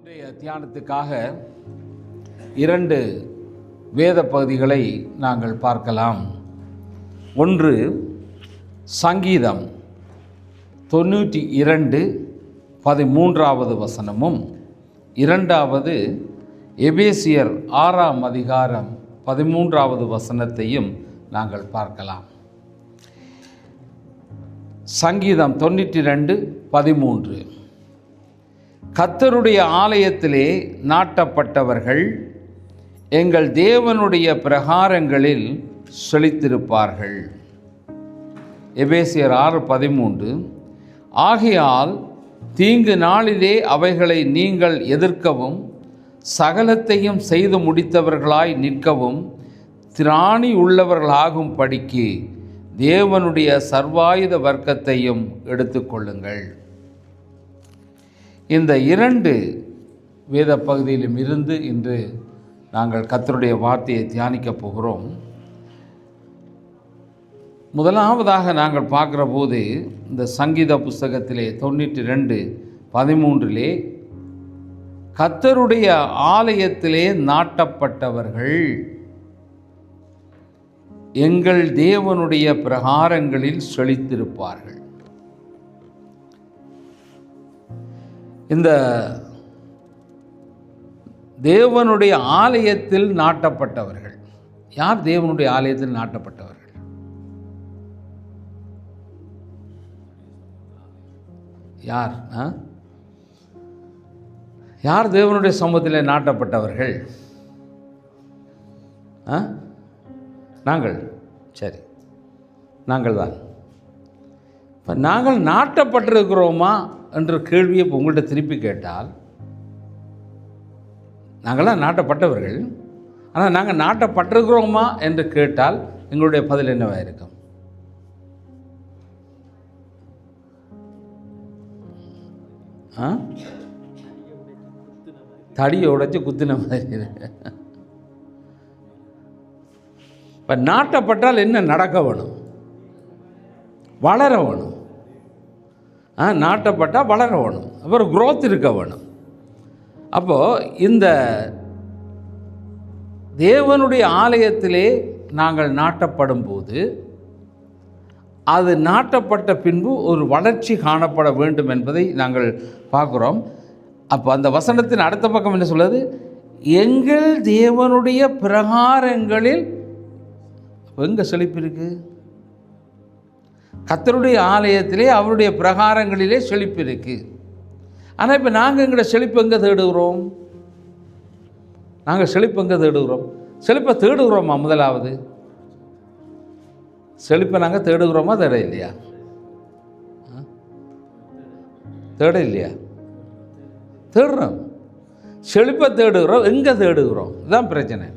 இன்றைய தியானத்துக்காக 2 வேத பகுதிகளை நாங்கள் பார்க்கலாம். ஒன்று சங்கீதம் 92:13 வசனமும், இரண்டாவது எபேசியர் 6 அதிகாரம் 13 வசனத்தையும் நாங்கள் பார்க்கலாம். சங்கீதம் 92:13. கர்த்தருடைய ஆலயத்திலே நாட்டப்பட்டவர்கள் எங்கள் தேவனுடைய பிரகாரங்களில் செழித்திருப்பார்கள். எபேசியர் 6:13. ஆகையால் தீங்கு நாளிலே அவைகளை நீங்கள் எதிர்க்கவும் சகலத்தையும் செய்து முடித்தவர்களாய் நிற்கவும் திராணி உள்ளவர்களாகும் படிக்கு தேவனுடைய சர்வாயுத வர்க்கத்தையும் எடுத்துக்கொள்ளுங்கள். இந்த 2 வேத பகுதியிலும் இருந்து இன்று நாங்கள் கர்த்தருடைய வார்த்தையை தியானிக்கப் போகிறோம். முதலாவதாக நாங்கள் பார்க்குற போது இந்த சங்கீத புஸ்தகத்திலே 92:13 கர்த்தருடைய ஆலயத்திலே நாட்டப்பட்டவர்கள் எங்கள் தேவனுடைய பிரகாரங்களில் செழித்திருப்பார்கள். இந்த தேவனுடைய ஆலயத்தில் நாட்டப்பட்டவர்கள் யார்? தேவனுடைய ஆலயத்தில் நாட்டப்பட்டவர்கள் யார்? யார் தேவனுடைய சமூகத்தில் நாட்டப்பட்டவர்கள்? நாங்கள். சரி, நாங்கள் தான். இப்போ நாங்கள் நாட்டப்பட்டிருக்கிறோமா என்ற கேள்வியை இப்போ உங்கள்கிட்ட திருப்பி கேட்டால், நாங்களாம் நாட்டப்பட்டவர்கள், ஆனால் நாங்கள் நாட்டப்பட்டிருக்கிறோமா என்று கேட்டால் எங்களுடைய பதில் என்னவாக இருக்கும்? தடியை உடைச்சி குத்தின மாதிரி. இப்போ நாட்டப்பட்டால் என்ன நடக்க வேணும்? வளர வேணும். நாட்டப்பட்டால் வளர வேணும், அப்புறம் growth இருக்க வேணும். அப்போது இந்த தேவனுடைய ஆலயத்திலே நாங்கள் நாட்டப்படும் போது அது நாட்டப்பட்ட பின்பு ஒரு வளர்ச்சி காணப்பட வேண்டும் என்பதை நாங்கள் பார்க்குறோம். அப்போ அந்த வசனத்தின் அடுத்த பக்கம் என்ன சொல்லுது? எங்கள் தேவனுடைய பிரகாரங்களில். எங்கே செழிப்பு இருக்குது? கர்த்தருடைய ஆலயத்திலே அவருடைய பிரகாரங்களிலே செழிப்பு இருக்குது. ஆனால் இப்போ நாங்கள் எங்களோட செழிப்பு எங்கே தேடுகிறோம்? நாங்கள் செழிப்பு எங்கே தேடுகிறோம்? செழிப்பை தேடுகிறோமா? முதலாவது செழிப்பை நாங்கள் தேடுகிறோமா? தேட இல்லையா? தேட இல்லையா? தேடுறோம். செழிப்பை தேடுகிறோம். எங்கே தேடுகிறோம்? இதுதான் பிரச்சனை.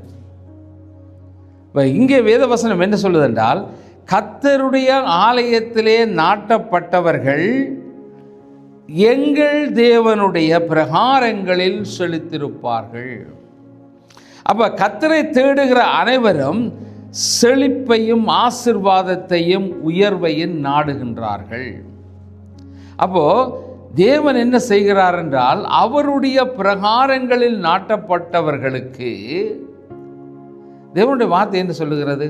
இப்போ இங்கே வேதவசனம் என்ன சொல்லுது என்றால், கர்த்தருடைய ஆலயத்திலே நாட்டப்பட்டவர்கள் எங்கள் தேவனுடைய பிரகாரங்களில் செழித்திருப்பார்கள். அப்போ கர்த்தரை தேடுகிற அனைவரும் செழிப்பையும் ஆசீர்வாதத்தையும் உயர்வையும் நாடுகின்றார்கள். அப்போது தேவன் என்ன செய்கிறார் என்றால், அவருடைய பிரகாரங்களில் நாட்டப்பட்டவர்களுக்கு தேவனுடைய வார்த்தை என்ன சொல்லுகிறது?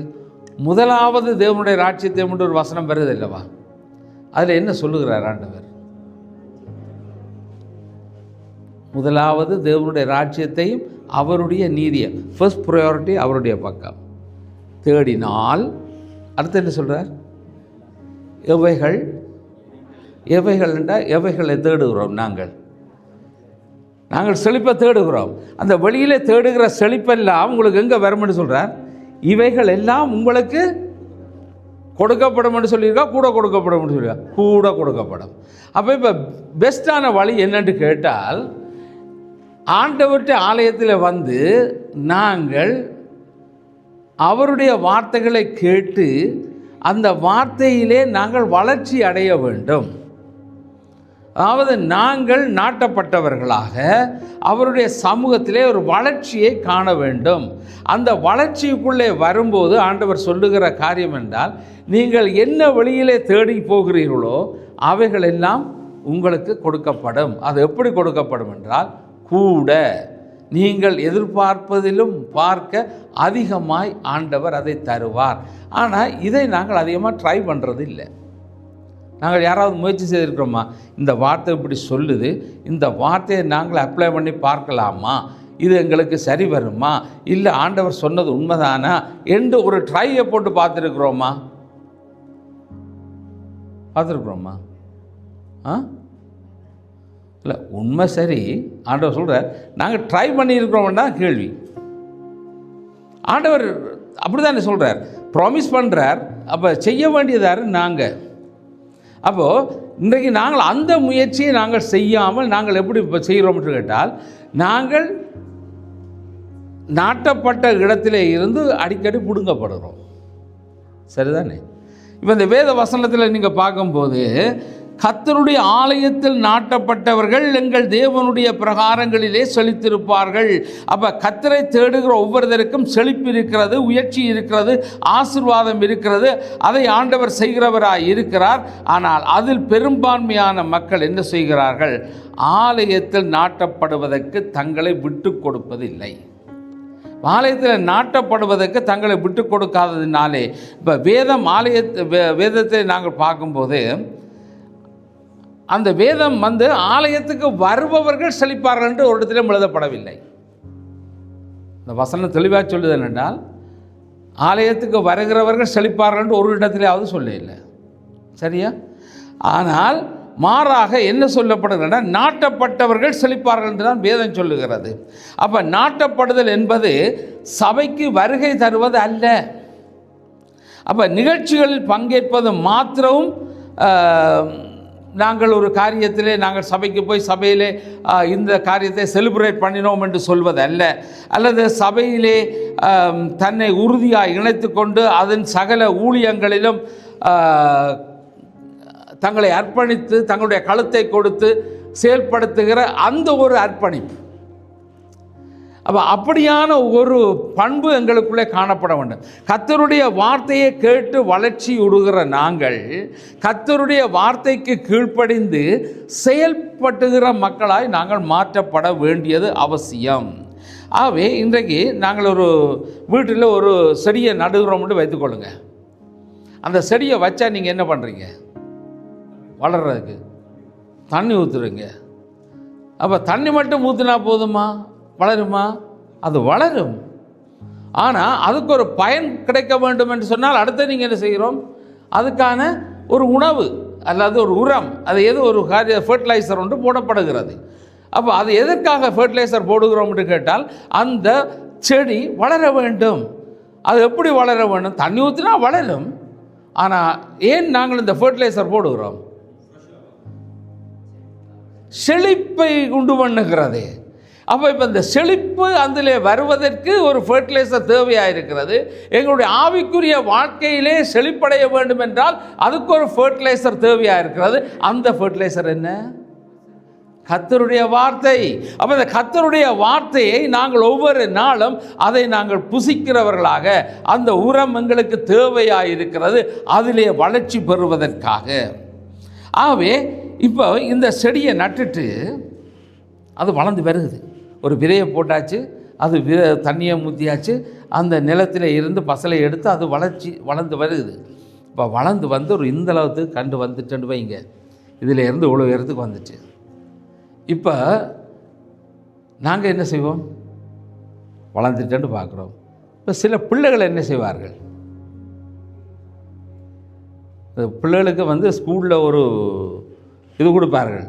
முதலாவது தேவனுடைய ராஜ்யத்தை என்று ஒரு வசனம் வருது அல்லவா? அதில் என்ன சொல்லுகிறார் ஆண்டவர்? முதலாவது தேவனுடைய ராஜ்யத்தையும் அவருடைய நீதியை, ஃபர்ஸ்ட் ப்ரையாரிட்டி அவருடைய பக்கம் தேடினால், அடுத்து என்ன சொல்கிறார்? எவைகள் என்றால் எவைகளை தேடுகிறோம்? நாங்கள் செழிப்பை தேடுகிறோம். அந்த வழியிலே தேடுகிற செழிப்பெல்லாம் உங்களுக்கு எங்கே வரும்னு சொல்கிறார்? இவைகள் எல்லாம் உங்களுக்கு கொடுக்கப்படும் என்று சொல்லியிருக்கா? கூட கொடுக்கப்படும் என்று சொல்லியிருக்கா? கூட கொடுக்கப்படும். அப்போ இப்போ பெஸ்ட்டான வழி என்னென்று கேட்டால், ஆண்டவருடைய ஆலயத்தில் வந்து நாங்கள் அவருடைய வார்த்தைகளை கேட்டு அந்த வார்த்தையிலே நாங்கள் வளர்ச்சி அடைய வேண்டும். அதாவது நாங்கள் நாட்டப்பட்டவர்களாக அவருடைய சமூகத்திலே ஒரு வளர்ச்சியை காண வேண்டும். அந்த வளர்ச்சிக்குள்ளே வரும்போது ஆண்டவர் சொல்லுகிற காரியம் என்றால், நீங்கள் என்ன வழியிலே தேடி போகிறீர்களோ அவைகள் எல்லாம் உங்களுக்கு கொடுக்கப்படும். அது எப்படி கொடுக்கப்படும் என்றால், கூட நீங்கள் எதிர்பார்ப்பதிலும் பார்க்க அதிகமாய் ஆண்டவர் அதை தருவார். ஆனால் இதை நாங்கள் அதிகமாக ட்ரை பண்ணுறது இல்லை. நாங்கள் யாராவது முயற்சி செய்திருக்கிறோமா, இந்த வார்த்தை இப்படி சொல்லுது, இந்த வார்த்தையை நாங்கள் அப்ளை பண்ணி பார்க்கலாமா, இது எங்களுக்கு சரி வருமா, இல்லை ஆண்டவர் சொன்னது உண்மைதானா என்று ஒரு ட்ரையை போட்டு பார்த்துருக்குறோமா? இல்லை, உண்மை சரி, ஆண்டவர் சொல்கிறார், நாங்கள் ட்ரை பண்ணியிருக்கிறோம்னா கேள்வி. ஆண்டவர் அப்படி தானே சொல்கிறார், ப்ராமிஸ் பண்ணுறார். அப்போ செய்ய வேண்டியது யார்? நாங்கள். அப்போது இன்றைக்கு நாங்கள் அந்த முயற்சியை நாங்கள் செய்யாமல் நாங்கள் எப்படி இப்போ செய்கிறோம்னு கேட்டால், நாங்கள் நாட்டப்பட்ட இடத்திலே இருந்து அடிக்கடி பிடுங்கப்படுகிறோம். சரிதானே? இப்போ இந்த வேத வசனத்தில் நீங்கள் பார்க்கும்போது, கர்த்தருடைய ஆலயத்தில் நாட்டப்பட்டவர்கள் எங்கள் தேவனுடைய பிரகாரங்களிலே செழித்திருப்பார்கள். அப்போ கர்த்தரை தேடுகிற ஒவ்வொருத்தருக்கும் செழிப்பு இருக்கிறது, உயர்ச்சி இருக்கிறது, ஆசீர்வாதம் இருக்கிறது. அதை ஆண்டவர் செய்கிறவராய் இருக்கிறார். ஆனால் அதில் பெரும்பான்மையான மக்கள் என்ன செய்கிறார்கள்? ஆலயத்தில் நாட்டப்படுவதற்கு தங்களை விட்டு கொடுப்பதில்லை. ஆலயத்தில் நாட்டப்படுவதற்கு தங்களை விட்டு கொடுக்காததினாலே, இப்போ வேதத்தை நாங்கள் பார்க்கும்போது, அந்த வேதம் ஆலயத்துக்கு வருபவர்கள் செழிப்பார்கள் என்று ஒரு இடத்திலும் எழுதப்படவில்லை. இந்த வசனம் தெளிவாக சொல்லுது என்னென்றால், ஆலயத்துக்கு வருகிறவர்கள் செழிப்பார்கள் என்று ஒரு இடத்திலாவது சொல்ல இல்லை. சரியா? ஆனால் மாறாக என்ன சொல்லப்படுகிறன்னா, நாட்டப்பட்டவர்கள் செழிப்பார்கள் என்று தான் வேதம் சொல்லுகிறது. அப்போ நாட்டப்படுதல் என்பது சபைக்கு வருகை தருவது அல்ல. அப்போ நிகழ்ச்சிகளில் பங்கேற்பது மாத்திரமும் நாங்கள் ஒரு காரியத்திலே நாங்கள் சபைக்கு போய் சபையிலே இந்த காரியத்தை செலிப்ரேட் பண்ணினோம் என்று சொல்வது அல்ல. அல்லது சபையிலே தன்னை உறுதியாக இணைத்து கொண்டு அதன் சகல ஊழியங்களிலும் தங்களை அர்ப்பணித்து தங்களுடைய கழுத்தை கொடுத்து செயல்படுத்துகிற அந்த ஒரு அர்ப்பணிப்பு. அப்போ அப்படியான ஒரு பண்பு எங்களுக்குள்ளே காணப்பட வேண்டும். கர்த்தருடைய வார்த்தையை கேட்டு வளர்ச்சி உடுகிற நாங்கள் கர்த்தருடைய வார்த்தைக்கு கீழ்ப்படிந்து செயல்பட்டுகிற மக்களாய் நாங்கள் மாற்றப்பட வேண்டியது அவசியம். ஆகவே இன்றைக்கு நாங்கள் ஒரு வீட்டில் ஒரு செடியை நடுகிறோம்னு வைத்துக்கொள்ளுங்க. அந்த செடியை வச்சா நீங்கள் என்ன பண்ணுறீங்க? வளர்கிறதுக்கு தண்ணி ஊற்றுறீங்க. அப்போ தண்ணி மட்டும் ஊற்றுனா போதுமா? வளருமா? அது வளரும். ஆனால் அதுக்கு ஒரு பயன் கிடைக்க வேண்டும் என்று சொன்னால் அடுத்து நீங்கள் என்ன செய்கிறோம்? அதுக்கான ஒரு உணவு அல்லது ஒரு உரம், அது எது ஒரு ஃபர்டிலைசர் ஒன்று போடப்படுகிறது. அப்போ அது எதற்காக ஃபர்டிலைசர் போடுகிறோம் என்று கேட்டால், அந்த செடி வளர வேண்டும். அது எப்படி வளர வேண்டும்? தண்ணி ஊற்றினா வளரும். ஆனால் ஏன் நாங்கள் இந்த ஃபர்டிலைசர் போடுகிறோம்? செழிப்பை உண்டு பண்ணுகிறது. அப்போ இப்போ இந்த செழிப்பு அதில் வருவதற்கு ஒரு ஃபர்டிலைசர் தேவையாக இருக்கிறது. எங்களுடைய ஆவிக்குரிய வாழ்க்கையிலே செழிப்படைய வேண்டும் என்றால் அதுக்கு ஒரு ஃபர்டிலைசர் தேவையாக இருக்கிறது. அந்த ஃபர்டிலைசர் என்ன? கர்த்தருடைய வார்த்தை. அப்போ இந்த கர்த்தருடைய வார்த்தையை நாங்கள் ஒவ்வொரு நாளும் அதை நாங்கள் புசிக்கிறவர்களாக, அந்த உரம் எங்களுக்கு தேவையாக இருக்கிறது அதிலே வளர்ச்சி பெறுவதற்காக. ஆகவே இப்போ இந்த செடியை நட்டுட்டு அது வளர்ந்து வருகுது. ஒரு விதையை போட்டாச்சு, அது தண்ணியை ஊற்றியாச்சு, அந்த நிலத்தில் இருந்து பசலை எடுத்து அது வளர்ந்து வருகுது. இப்போ வளர்ந்து வந்து ஒரு இந்தளவுக்கு கண்டு வந்துட்டு வைங்க, இதில் இருந்து இவ்வளோ உயரத்துக்கு வந்துச்சு. இப்போ நாங்கள் என்ன செய்வோம்? வளர்ந்துட்டேன்னு பார்க்குறோம். இப்போ சில பிள்ளைகள் என்ன செய்வார்கள்? பிள்ளைகளுக்கு ஸ்கூலில் ஒரு இது கொடுப்பார்கள்,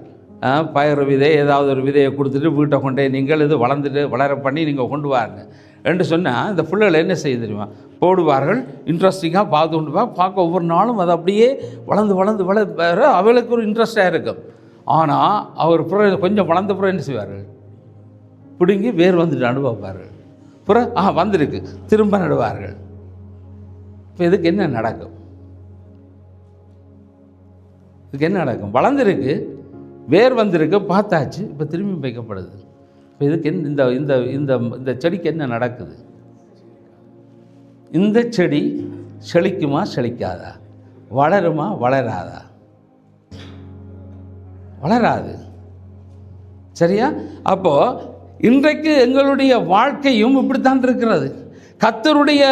பயிர் விதை, ஏதாவது ஒரு விதையை கொடுத்துட்டு வீட்டை கொண்டே நீங்கள் இது வளர பண்ணி நீங்கள் கொண்டு வாருங்க என்று சொன்னால், இந்த பிள்ளைகள் என்ன செய்ய தெரியுமா? போடுவார்கள், இன்ட்ரெஸ்டிங்காக பார்த்து கொண்டு பார்க்க ஒவ்வொரு நாளும் அது அப்படியே வளர்ந்து வளர அவளுக்கு ஒரு இன்ட்ரெஸ்டாக இருக்கும். ஆனால் அவர் கொஞ்சம் வளர்ந்த புறம் என்ன செய்வார்கள்? பிடுங்கி வேர் வந்துட்டு அனுபவிப்பார்கள். புறம் வந்திருக்கு திரும்ப நடுவார்கள். இப்போ இதுக்கு என்ன நடக்கும்? இதுக்கு என்ன நடக்கும்? வளர்ந்துருக்கு, வேர் வந்திருக்கு, பார்த்தாச்சு, இப்போ திரும்பி வைக்கப்படுது. இப்போ இதுக்கு இந்த இந்த இந்த இந்த செடிக்கு என்ன நடக்குது? இந்த செடி செழிக்குமா செழிக்காதா? வளருமா வளராதா? வளராது. சரியா? அப்போது இன்றைக்கு எங்களுடைய வாழ்க்கையும் இப்படித்தான் இருக்கிறது. கர்த்தருடைய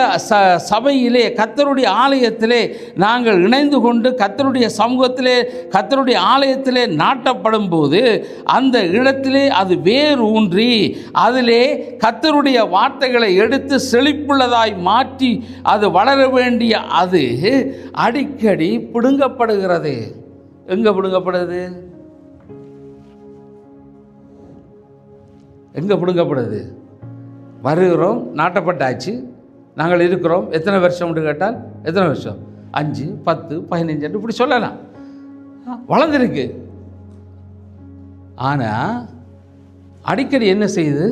சபையிலே, கர்த்தருடைய ஆலயத்திலே நாங்கள் இணைந்து கொண்டு கர்த்தருடைய சமூகத்திலே, கர்த்தருடைய ஆலயத்திலே நாட்டப்படும் போது அந்த இடத்திலே அது வேர் ஊன்றி அதிலே கர்த்தருடைய வார்த்தைகளை எடுத்து செழிப்புள்ளதாய் மாற்றி அது வளர வேண்டிய அது அடிக்கடி பிடுங்கப்படுகிறது. எங்கே பிடுங்கப்படுது? எங்கே பிடுங்கப்படுது? வருகிறோம், நாட்டப்பட்டாச்சு, நாங்கள் இருக்கிறோம். எத்தனை வருஷம்னு கேட்டால் எத்தனை வருஷம்? 5, 10, 15 இப்படி சொல்லலாம். வளர்ந்துருக்கு. ஆனால் அடிக்கடி என்ன செய்யுது?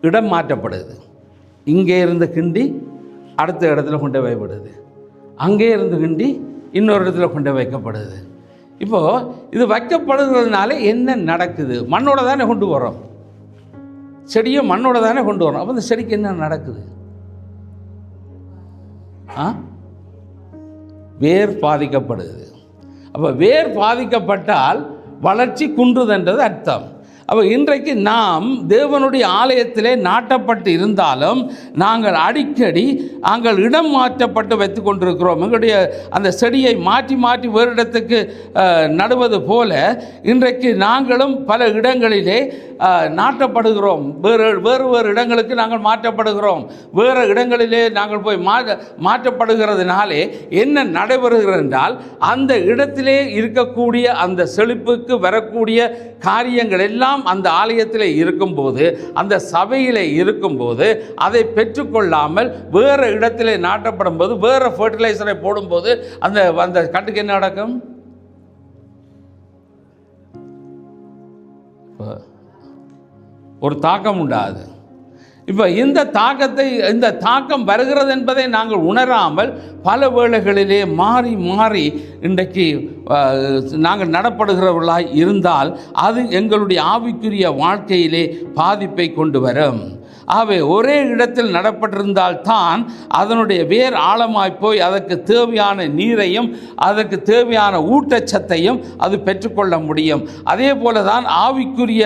இடம் மாற்றப்படுது. இங்கே இருந்து கிண்டி அடுத்த இடத்துல கொண்டு வைக்கப்படுது, அங்கே இருந்து கிண்டி இன்னொரு இடத்துல கொண்டு வைக்கப்படுது. இப்போது இது வைக்கப்படுறதுனால என்ன நடக்குது? மண்ணோட தானே கொண்டு வரோம், செடியை மண்ணோட தானே கொண்டு வரோம். அப்போ இந்த செடிக்கு என்ன நடக்குது? வேர் பாதிக்கப்படுது. அப்போ வேர் பாதிக்கப்பட்டால் வளர்ச்சி குன்றுதுன்றது அர்த்தம். அப்போ இன்றைக்கு நாம் தேவனுடைய ஆலயத்திலே நாட்டப்பட்டு இருந்தாலும் நாங்கள் அடிக்கடி நாங்கள் இடம் மாற்றப்பட்டு வைத்து கொண்டிருக்கிறோம். எங்களுடைய அந்த செடியை மாற்றி மாற்றி வேறு இடத்துக்கு நடுவது போல இன்றைக்கு நாங்களும் பல இடங்களிலே நாட்டப்படுகிறோம். வேறு இடங்களுக்கு நாங்கள் மாற்றப்படுகிறோம். வேறு இடங்களிலே நாங்கள் போய் மாற்றப்படுகிறதுனாலே என்ன நடைபெறுகிறது என்றால், அந்த இடத்திலே இருக்கக்கூடிய அந்த செழிப்புக்கு வரக்கூடிய காரியங்கள் எல்லாம் அந்த ஆலயத்தில் இருக்கும்போது, அந்த சபையில் இருக்கும்போது அதை பெற்றுக்கொள்ளாமல் வேறு இடத்திலே நாட்டப்படும் போது, வேறு ஃபர்டிலைசரை போடும்போது அந்த அந்த கட்டுக்கு என்ன நடக்கும்? ஒரு தாக்கம் உண்டாது. இப்போ இந்த தாக்கம் வருகிறது என்பதை நாங்கள் உணராமல் பல வேளைகளிலே மாறி மாறி இன்றைக்கு நாங்கள் நடப்படுகிறவர்களாய் இருந்தால் அது எங்களுடைய ஆவிக்குரிய வாழ்க்கையிலே பாதிப்பை கொண்டு வரும். ஆகவே ஒரே இடத்தில் நடப்பட்டிருந்தால் தான் அதனுடைய வேர் ஆழமாய் போய் அதற்கு தேவையான நீரையும் அதற்கு தேவையான ஊட்டச்சத்தையும் அது பெற்றுக்கொள்ள முடியும். அதே போல தான் ஆவிக்குரிய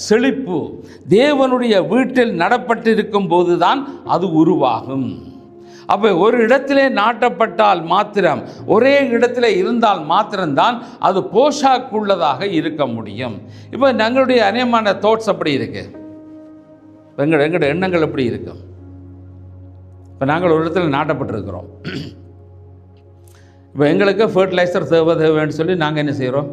செழிப்பு தேவனுடைய வீட்டில் நடப்பட்டிருக்கும் போது தான் அது உருவாகும். அப்போ ஒரு இடத்திலே நாட்டப்பட்டால் மாத்திரம், ஒரே இடத்துல இருந்தால் மாத்திரம்தான் அது போஷாக்குள்ளதாக இருக்க முடியும். இப்போ எங்களுடைய அநேகமான தாட்ஸ் அப்படி இருக்கு, எங்களுடைய எண்ணங்கள் எப்படி இருக்கும்? இப்போ நாங்கள் ஒரு இடத்துல நாட்டப்பட்டிருக்கிறோம். இப்போ எங்களுக்கு ஃபர்டிலைசர் தேவைன்னு சொல்லி நாங்கள் என்ன செய்கிறோம்?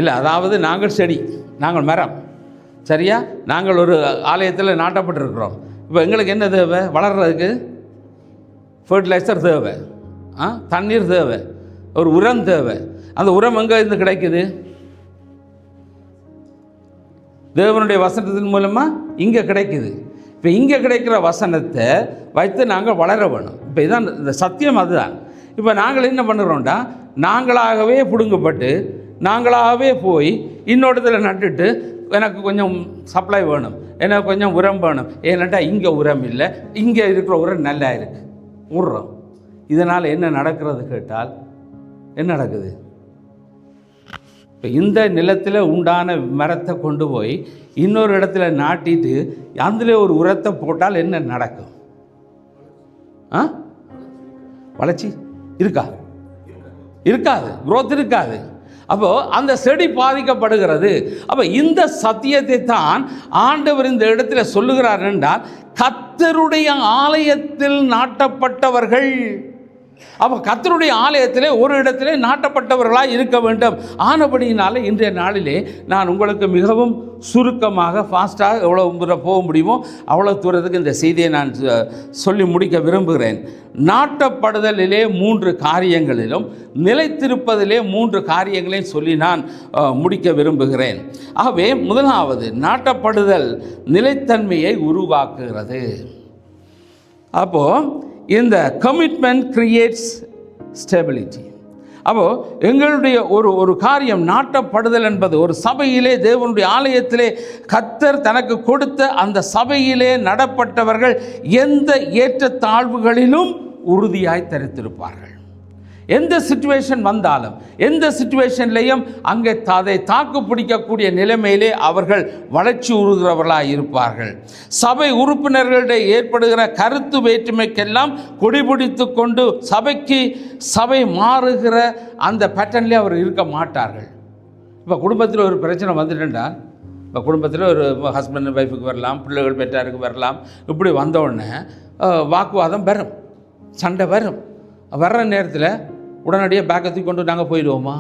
இல்லை, அதாவது நாங்கள் செடி, நாங்கள் மரம், சரியா? நாங்கள் ஒரு ஆலயத்தில் நாட்டப்பட்டிருக்கிறோம். இப்போ எங்களுக்கு என்ன தேவை? வளர்கிறதுக்கு ஃபர்டிலைசர் தேவை, தண்ணீர் தேவை, ஒரு உரம் தேவை. அந்த உரம் எங்கே இருந்து கிடைக்குது? தேவனுடைய வசனத்தின் மூலமாக இங்கே கிடைக்குது. இப்போ இங்கே கிடைக்கிற வசனத்தை வைத்து நாங்கள் வளர வேணும். இப்போ இதுதான் இந்த சத்தியம், அதுதான். இப்போ நாங்கள் என்ன பண்ணுறோம்டா, நாங்களாகவே பிடுங்கப்பட்டு நாங்களாகவே போய் இன்னொருத்தில் நட்டுட்டு எனக்கு கொஞ்சம் சப்ளை வேணும், எனக்கு கொஞ்சம் உரம் வேணும், ஏன்னாட்டா இங்கே உரம் இல்லை, இங்கே இருக்கிற உரம் நல்லா இருக்குது, விட்றோம். இதனால் என்ன நடக்கிறது கேட்டால் என்ன நடக்குது? இப்போ இந்த நிலத்தில் உண்டான மரத்தை கொண்டு போய் இன்னொரு இடத்துல நாட்டிட்டு அதில் ஒரு உரத்தை போட்டால் என்ன நடக்கும்? வளர்ச்சி இருக்கா? இருக்காது, குரோத் இருக்காது. அப்போது அந்த செடி பாதிக்கப்படுகிறது. அப்போ இந்த சத்தியத்தை தான் ஆண்டவர் இந்த இடத்துல சொல்லுகிறார் என்றால், கர்த்தருடைய ஆலயத்தில் நாட்டப்பட்டவர்கள். அப்போ கர்த்தருடைய ஆலயத்திலே ஒரு இடத்திலே நாட்டப்பட்டவர்களாக இருக்க வேண்டும். ஆனபடியினால இன்றைய நாளிலே நான் உங்களுக்கு மிகவும் சுருக்கமாக ஃபாஸ்ட்டாக எவ்வளோ தூரம் போக முடியுமோ அவ்வளோ தூரத்துக்கு இந்த செய்தியை நான் சொல்லி முடிக்க விரும்புகிறேன். நாட்டப்படுதலிலே 3 காரியங்களிலும் நிலைத்திருப்பதிலே 3 காரியங்களையும் சொல்லி நான் முடிக்க விரும்புகிறேன். ஆகவே முதலாவது, நாட்டப்படுதல் நிலைத்தன்மையை உருவாக்குகிறது. அப்போது இந்த கமிட்மெண்ட் கிரியேட்ஸ் ஸ்டெபிலிட்டி. அப்போது எங்களுடைய ஒரு காரியம் நாட்டப்படுதல் என்பது ஒரு சபையிலே, தேவனுடைய ஆலயத்திலே கர்த்தர் தனக்கு கொடுத்த அந்த சபையிலே நடப்பட்டவர்கள் எந்த ஏற்றத்தாழ்வுகளிலும் உறுதியாய் தரித்திருப்பார்கள். எந்த சிச்சுவேஷன் வந்தாலும் எந்த சிச்சுவேஷன்லையும் அங்கே அதை தாக்கு பிடிக்கக்கூடிய நிலைமையிலே அவர்கள் வளர்ச்சி உறுகிறவர்களாக இருப்பார்கள். சபை உறுப்பினர்களிடையே ஏற்படுகிற கருத்து வேற்றுமைக்கெல்லாம் கொடிபிடித்து கொண்டு சபை மாறுகிற அந்த பேட்டர்ன்லேயே அவர் இருக்க மாட்டார்கள். இப்போ குடும்பத்தில் ஒரு பிரச்சனை வந்துட்டுண்டால், இப்போ குடும்பத்தில் ஒரு ஹஸ்பண்ட் அண்ட் ஒய்ஃபுக்கு வரலாம், பிள்ளைகள் பெற்றாருக்கு வரலாம், இப்படி வந்தவுடனே வாக்குவாதம் வரும், சண்டை வரும். வர்ற நேரத்தில் உடனடியாக பேக்கை தூக்கி கொண்டு நாங்கள் போயிடுவோமா?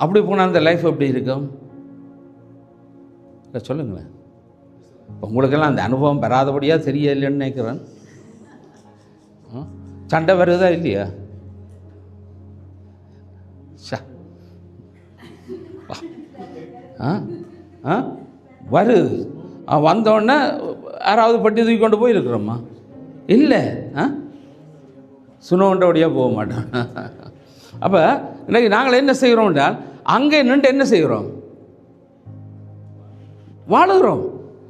அப்படி போனால் அந்த லைஃப் எப்படி இருக்கும்? இல்லை சொல்லுங்களேன். உங்களுக்கெல்லாம் அந்த அனுபவம் பெறாதபடியாக தெரியலைன்னு நினைக்கிறேன். சண்டை வருதா இல்லையா? வருது. வந்தோடனே யாராவது பட்டி தூக்கி கொண்டு போயிருக்கிறோமா? இல்லை. சுனோண்டபடியாக போக மாட்டோம். அப்போ இன்றைக்கி நாங்கள் என்ன செய்கிறோம் என்றால், அங்கே நின்று என்ன செய்கிறோம்? வாழுகிறோம்,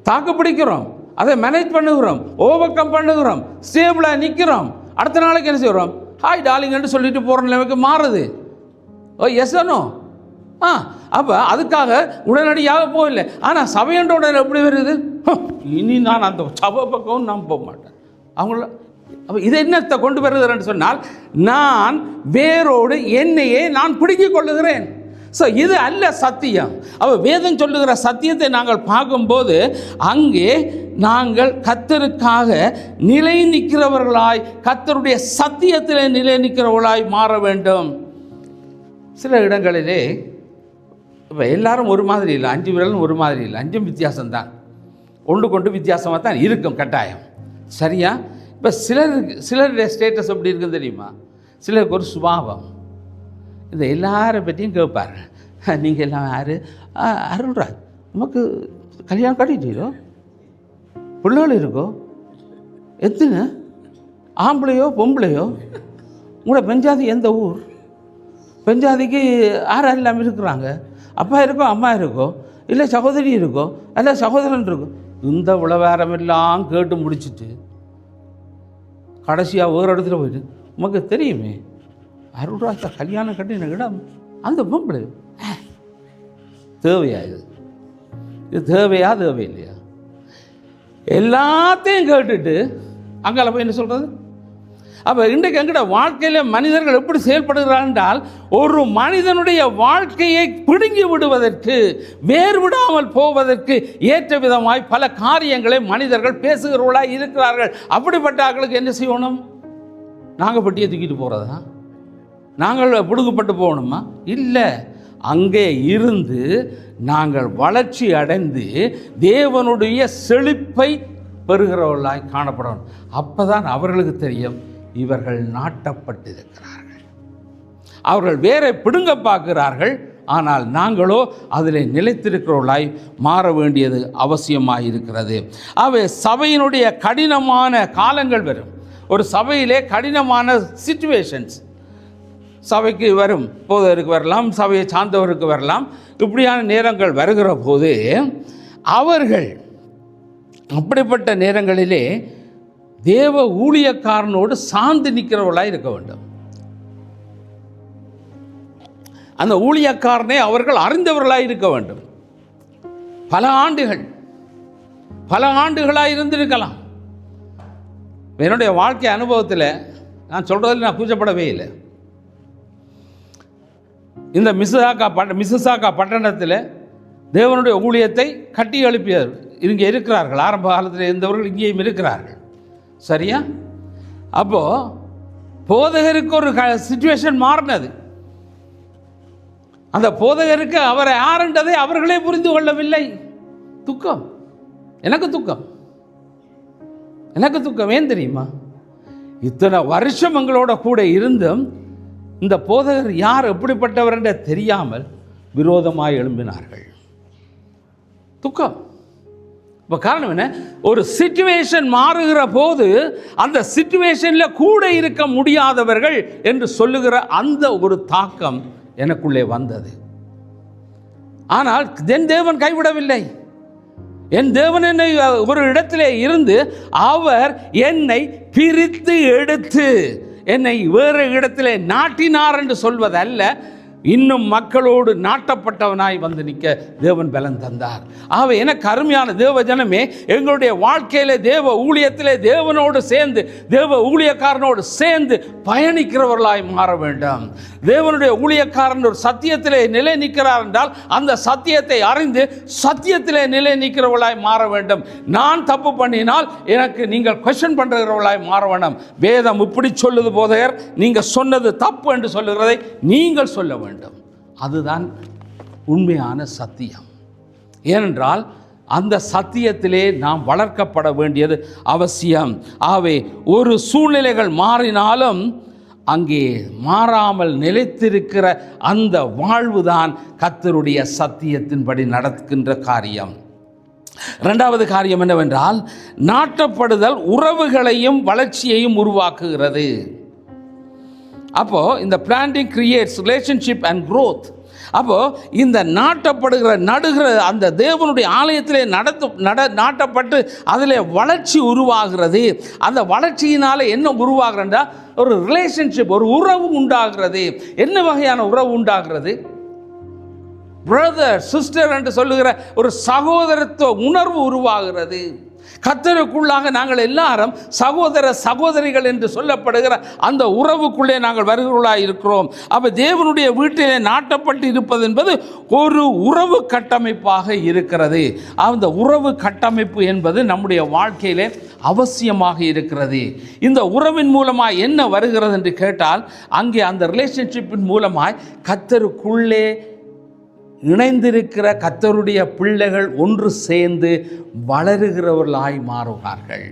தாக்கு பிடிக்கிறோம், அதை மேனேஜ் பண்ணுகிறோம், ஓவர் கம் பண்ணுகிறோம், ஸ்டேபிளாக நிற்கிறோம். அடுத்த நாளைக்கு என்ன செய்கிறோம்? ஹாய் டார்லிங்ன்னு சொல்லிட்டு போகிற நிலைமைக்கு மாறுது. ஓ எஸ்ஸனோ. அப்போ அதுக்காக உடனடியாக போகலை. ஆனால் சபையன்ற உடனே எப்படி வருது? இனி நான் அந்த சபை பக்கம் நான் போக மாட்டேன். அவங்கள அப்போ இது என்னத்தை கொண்டு வருகிறேன்னு சொன்னால், நான் வேரோடு என்னையே நான் பிடுங்கிக் கொள்ளுகிறேன். ஸோ இது அல்ல சத்தியம். அப்போ வேதம் சொல்லுகிற சத்தியத்தை நாங்கள் பார்க்கும்போது அங்கே நாங்கள் கர்த்தருக்காக நிலை நிற்கிறவர்களாய், கர்த்தருடைய சத்தியத்தில் நிலை நிற்கிறவர்களாய் மாற வேண்டும். சில இடங்களிலே இப்போ எல்லாரும் ஒரு மாதிரி இல்லை, 5 விரலும் ஒரு மாதிரி இல்லை, 5 வித்தியாசம்தான், ஒன்று கொண்டு வித்தியாசமாக தான் இருக்கும் கட்டாயம். சரியா? இப்போ சிலருடைய ஸ்டேட்டஸ் எப்படி இருக்குன்னு தெரியுமா? சிலருக்கு ஒரு சுபாவம், இந்த எல்லாரை பற்றியும் கேட்பார். நீங்கள் எல்லாம் யார்? அருள்ராஜ், உமக்கு கல்யாணம் கட்டிட்டீரோ? பிள்ளைகள் இருக்கோ? எத்தனை? ஆம்பளையோ பொம்பளையோ? உங்களோட பெஞ்சாதி எந்த ஊர்? பெஞ்சாதிக்கு யாரும் இல்லாமல் இருக்கிறாங்க? அப்பா இருக்கோ, அம்மா இருக்கோ, இல்லை சகோதரி இருக்கோ, இல்லை சகோதரன் இருக்கோ? இந்த விளவாரமெல்லாம் கேட்டு முடிச்சுட்டு கடைசியாக ஒரு இடத்துல போயிட்டு, உமக்கு தெரியுமே அருள்ராஜா கல்யாணம் கட்டின இடம் அந்த பொம்பளை. தேவையா இது தேவையா தேவையில்லையா? எல்லாத்தையும் கேட்டுட்டு அங்கால போய் என்ன சொல்கிறது? அப்போ இன்றைக்கு எங்கட வாழ்க்கையில் மனிதர்கள் எப்படி செயல்படுகிறார்கள் என்றால், ஒரு மனிதனுடைய வாழ்க்கையை பிடுங்கி விடுவதற்கு, வேறு விடாமல் போவதற்கு ஏற்ற விதமாய் பல காரியங்களை மனிதர்கள் பேசுகிறவர்களாக இருக்கிறார்கள். அப்படிப்பட்ட ஆட்களுக்கு என்ன செய்யணும்? நாங்கள் பட்டியை தூக்கிட்டு போகிறதா? நாங்கள் பிடுங்கப்பட்டு போகணுமா? இல்லை. அங்கே இருந்து நாங்கள் வளர்ச்சி அடைந்து தேவனுடைய செழிப்பை பெறுகிறவர்களாய் காணப்படணும். அப்போ தான் அவர்களுக்கு தெரியும், இவர்கள் நாட்டப்பட்டிருக்கிறார்கள். அவர்கள் வேற பிடுங்க பார்க்கிறார்கள், ஆனால் நாங்களோ அதில் நிலைத்திருக்கிறவர்களாய் மாற வேண்டியது அவசியமாக இருக்கிறது. அவை சபையினுடைய கடினமான காலங்கள் வரும். ஒரு சபையிலே கடினமான சிச்சுவேஷன்ஸ் சபைக்கு வரும், போதவருக்கு வரலாம், சபையை சார்ந்தவருக்கு வரலாம். இப்படியான நேரங்கள் வருகிற போது அவர்கள் அப்படிப்பட்ட நேரங்களிலே தேவ ஊழியக்காரனோடு சார்ந்து நிற்கிறவர்களாக இருக்க வேண்டும். அந்த ஊழியக்காரனை அவர்கள் அறிந்தவர்களாக இருக்க வேண்டும். பல ஆண்டுகளாக இருந்திருக்கலாம். என்னுடைய வாழ்க்கை அனுபவத்தில் நான் சொல்கிறதில் நான் கூச்சப்படவே இல்லை. இந்த மிசிசாகா பட்டணத்தில் தேவனுடைய ஊழியத்தை கட்டி எழுப்பியவர் இங்கே இருக்கிறார்கள். ஆரம்ப காலத்தில் இருந்தவர்கள் இங்கேயும் இருக்கிறார்கள். சரியா? அப்போது போதகருக்கு ஒரு சிச்சுவேஷன் மாறினது. அந்த போதகருக்கு அவரை யாருன்றதை அவர்களே புரிந்து கொள்ளவில்லை. துக்கம், எனக்கு துக்கம். ஏன் தெரியுமா? இத்தனை வருஷம் எங்களோட கூட இருந்தும் இந்த போதகர் யார், எப்படிப்பட்டவர் என்ற தெரியாமல் விரோதமாக எழும்பினார்கள். துக்கம். இப்போ காரணம் என்ன? ஒரு சிச்சுவேஷன் மாறுகிற போது அந்த சிச்சுவேஷனில் கூட இருக்க முடியாதவர்கள் என்று சொல்லுகிற அந்த ஒரு தாக்கம் எனக்குள்ளே வந்தது. ஆனால் என் தேவன் கைவிடவில்லை. என் தேவன் என்னை ஒரு இடத்திலே இருந்து அவர் என்னை பிரித்து எடுத்து என்னை வேறு இடத்திலே நாட்டினார் என்று சொல்வதல்ல, இன்னும் மக்களோடு நாட்டப்பட்டவனாய் வந்து நிற்க தேவன் பலன் தந்தார். ஆகவே எனக்கு அருமையான தேவ ஜனமே, எங்களுடைய வாழ்க்கையிலே தேவ ஊழியத்திலே தேவனோடு சேர்ந்து தேவ ஊழியக்காரனோடு சேர்ந்து பயணிக்கிறவர்களாய் மாற வேண்டும். தேவனுடைய ஊழியக்காரன் ஒரு சத்தியத்திலே நிலை நிற்கிறார் என்றால் அந்த சத்தியத்தை அறிந்து சத்தியத்திலே நிலை நிற்கிறவர்களாய் மாற வேண்டும். நான் தப்பு பண்ணினால் எனக்கு நீங்கள் கொஸ்டின் பண்ணுறவர்களாய் மாற வேண்டும். வேதம் இப்படி சொல்லுது போதையர், நீங்கள் சொன்னது தப்பு என்று சொல்லுகிறதை நீங்கள் சொல்ல வேண்டும். அதுதான் உண்மையான சத்தியம். ஏனென்றால் அந்த சத்தியத்திலே நாம் வளர்க்கப்பட வேண்டியது அவசியம். ஆகவே ஒரு சூழ்நிலைகள் மாறினாலும் அங்கே மாறாமல் நிலைத்திருக்கிற அந்த வாழ்வுதான் கர்த்தருடைய சத்தியத்தின்படி நடக்கின்ற காரியம். இரண்டாவது காரியம் என்னவென்றால், நாட்டப்படுதல் உறவுகளையும் வளர்ச்சியையும் உருவாக்குகிறது. அப்போ இந்த planting creates relationship and growth. அப்போ இந்த நாட்டப்படுகிற நடுகிற அந்த தேவனுடைய ஆலயத்திலே நாட்டப்பட்டு அதில் வளர்ச்சி உருவாகிறது. அந்த வளர்ச்சியினால் என்ன உருவாகிறதா, ஒரு ரிலேஷன்ஷிப், ஒரு உறவு உண்டாகிறது. என்ன வகையான உறவு உண்டாகிறது? பிரதர் சிஸ்டர் என்று சொல்லுகிற ஒரு சகோதரத்துவ உணர்வு உருவாகிறது. கர்த்தருக்குள்ளாக நாங்கள் எல்லாரும் சகோதர சகோதரிகள் என்று சொல்லப்படுகிற அந்த உறவுக்குள்ளே நாங்கள் வருகிறவர்களாக இருக்கிறோம். அப்போ தேவனுடைய வீட்டிலே நாட்டப்பட்டு இருப்பது என்பது ஒரு உறவு கட்டமைப்பாக இருக்கிறது. அந்த உறவு கட்டமைப்பு என்பது நம்முடைய வாழ்க்கையிலே அவசியமாக இருக்கிறது. இந்த உறவின் மூலமாக என்ன வருகிறது என்று கேட்டால், அங்கே அந்த ரிலேஷன்ஷிப்பின் மூலமாய் கர்த்தருக்குள்ளே இணைந்திருக்கிற கர்த்தருடைய பிள்ளைகள் ஒன்று சேர்ந்து வளருகிறவர்களாய் மாறுவார்கள்.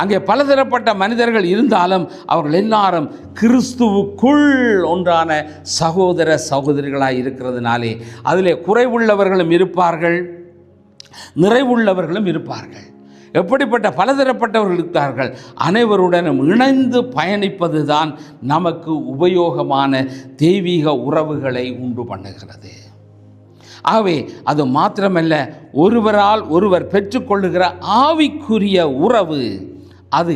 அங்கே பலதரப்பட்ட மனிதர்கள் இருந்தாலும் அவர்கள் எல்லாரும் கிறிஸ்துவுக்குள் ஒன்றான சகோதர சகோதரிகளாய் இருக்கிறதுனாலே அதிலே குறைவுள்ளவர்களும் இருப்பார்கள், நிறைவுள்ளவர்களும் இருப்பார்கள். எப்படிப்பட்ட பலதரப்பட்டவர்கள் இருக்கிறார்கள். அனைவருடனும் இணைந்து பயணிப்பது தான் நமக்கு உபயோகமான தெய்வீக உறவுகளை உண்டு பண்ணுகிறது. ஆகவே அது மாத்திரமல்ல, ஒருவரால் ஒருவர் பெற்றுக்கொள்ளுகிற ஆவிக்குரிய உறவு, அது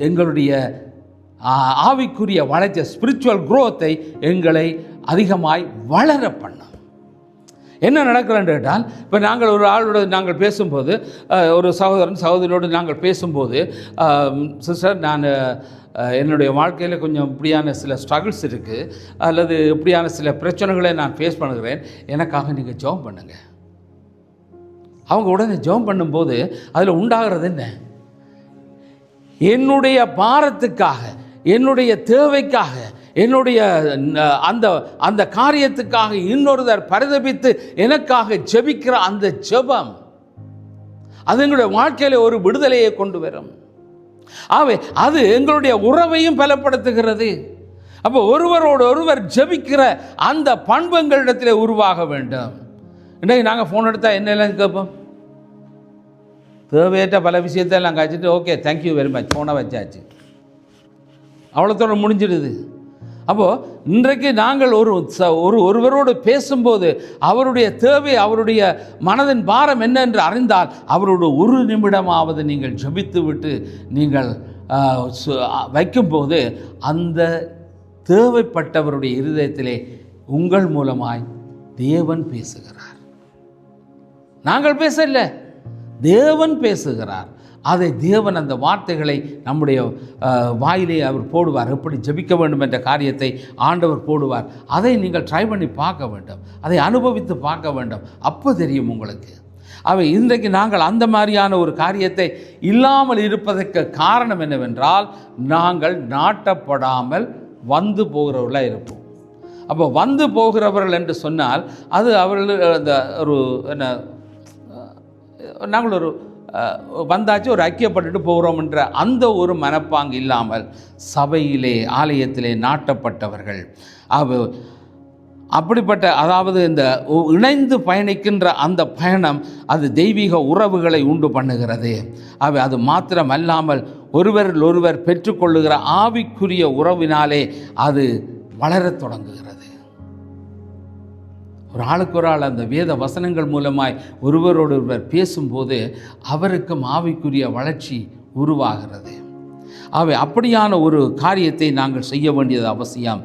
எங்களுடைய ஆவிக்குரிய வளர்ச்சி, ஸ்பிரிச்சுவல் குரோத்தை எங்களை அதிகமாய் வளர பண்ணும். என்ன நடக்கிறேன்னு கேட்டால், இப்போ நாங்கள் ஒரு ஆளோடு நாங்கள் பேசும்போது, ஒரு சகோதரன் சகோதரியோடு நாங்கள் பேசும்போது, சிஸ்டர் நான் என்னுடைய வாழ்க்கையில் கொஞ்சம் இப்படியான சில ஸ்ட்ரகிள்ஸ் இருக்குது, அல்லது இப்படியான சில பிரச்சனைகளை நான் ஃபேஸ் பண்ணுகிறேன், எனக்காக நீங்கள் ஜெபம் பண்ணுங்கள். அவங்க உடனே ஜெபம் பண்ணும்போது அதில் உண்டாகிறது என்ன? என்னுடைய பாரத்துக்காக, என்னுடைய தேவைக்காக, என்னுடைய அந்த காரியத்துக்காக இன்னொருவர் பரிதபித்து எனக்காக ஜெபிக்கிற அந்த ஜெபம், அது எங்களுடைய வாழ்க்கையில் ஒரு விடுதலையை கொண்டு வரும். ஆகவே அது எங்களுடைய உறவையும் பலப்படுத்துகிறது. அப்போ ஒருவரோடு ஒருவர் ஜெபிக்கிற அந்த பண்புங்களிடத்தில் உருவாக வேண்டும். இன்றைக்கு நாங்கள் ஃபோன் எடுத்தால் என்னெல்லாம் கேட்போம்? தேவையற்ற பல விஷயத்தெல்லாம் காய்ச்சிட்டு ஓகே தேங்க்யூ வெரி மச், ஃபோனை வச்சாச்சு, அவ்வளோத்தோடு முடிஞ்சிடுது. அப்போது இன்றைக்கு நாங்கள் ஒருவரோடு பேசும்போது அவருடைய தேவை, அவருடைய மனதின் பாரம் என்ன என்று அறிந்தால் அவரோட ஒரு நிமிடமாவது நீங்கள் ஜெபித்து விட்டு நீங்கள் வைக்கும்போது அந்த தேவைப்பட்டவருடைய இருதயத்திலே உங்கள் மூலமாய் தேவன் பேசுகிறார். நாங்கள் பேசல, தேவன் பேசுகிறார். அதை தேவன் அந்த வார்த்தைகளை நம்முடைய வாயிலே அவர் போடுவார். எப்படி ஜெபிக்க வேண்டும் என்ற காரியத்தை ஆண்டவர் போடுவார். அதை நீங்கள் ட்ரை பண்ணி பார்க்க வேண்டும், அதை அனுபவித்து பார்க்க வேண்டும். அப்போ தெரியும் உங்களுக்கு. அவை இன்றைக்கு நாங்கள் அந்த மாதிரியான ஒரு காரியத்தை இல்லாமல் இருப்பதற்கு காரணம் என்னவென்றால், நாங்கள் நாட்டப்படாமல் வந்து போகிறவர்களாக இருப்போம். அப்போ வந்து போகிறவர்கள் என்று சொன்னால் அது அவர்கள் அந்த ஒரு என்ன, நாங்கள் ஒரு வந்தாச்சு ஒரு ஐக்கியப்பட்டுட்டு போகிறோம் என்ற அந்த ஒரு மனப்பாங்கு இல்லாமல் சபையிலே ஆலயத்திலே நாட்டப்பட்டவர்கள் அப்படிப்பட்ட, அதாவது இந்த இணைந்து பயணிக்கின்ற அந்த பயணம் அது தெய்வீக உறவுகளை உண்டு பண்ணுகிறது. அது மாத்திரமல்லாமல் ஒருவரில் ஒருவர் பெற்றுக்கொள்ளுகிற ஆவிக்குரிய உறவினாலே அது வளரத் தொடங்குகிறது. ஒரு ஆளுக்கு ஒரு ஆள் அந்த வேத வசனங்கள் மூலமாய் ஒருவரோடு ஒருவர் பேசும்போது அவருக்கும் ஆவிக்குரிய வளர்ச்சி உருவாகிறது. அப்படியான ஒரு காரியத்தை நாங்கள் செய்ய வேண்டியது அவசியம்.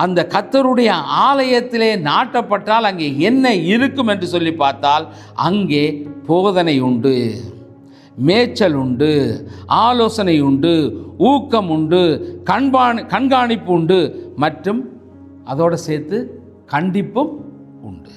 அந்த கர்த்தருடைய ஆலயத்திலே நாட்டப்பட்டால் அங்கே என்ன இருக்கும் என்று சொல்லி பார்த்தால், அங்கே போதனை உண்டு, மேய்ச்சல் உண்டு, ஆலோசனை உண்டு, ஊக்கம் உண்டு, கண்காணிப்பு உண்டு, மற்றும் அதோடு சேர்த்து கண்டிப்பும் உண்டு.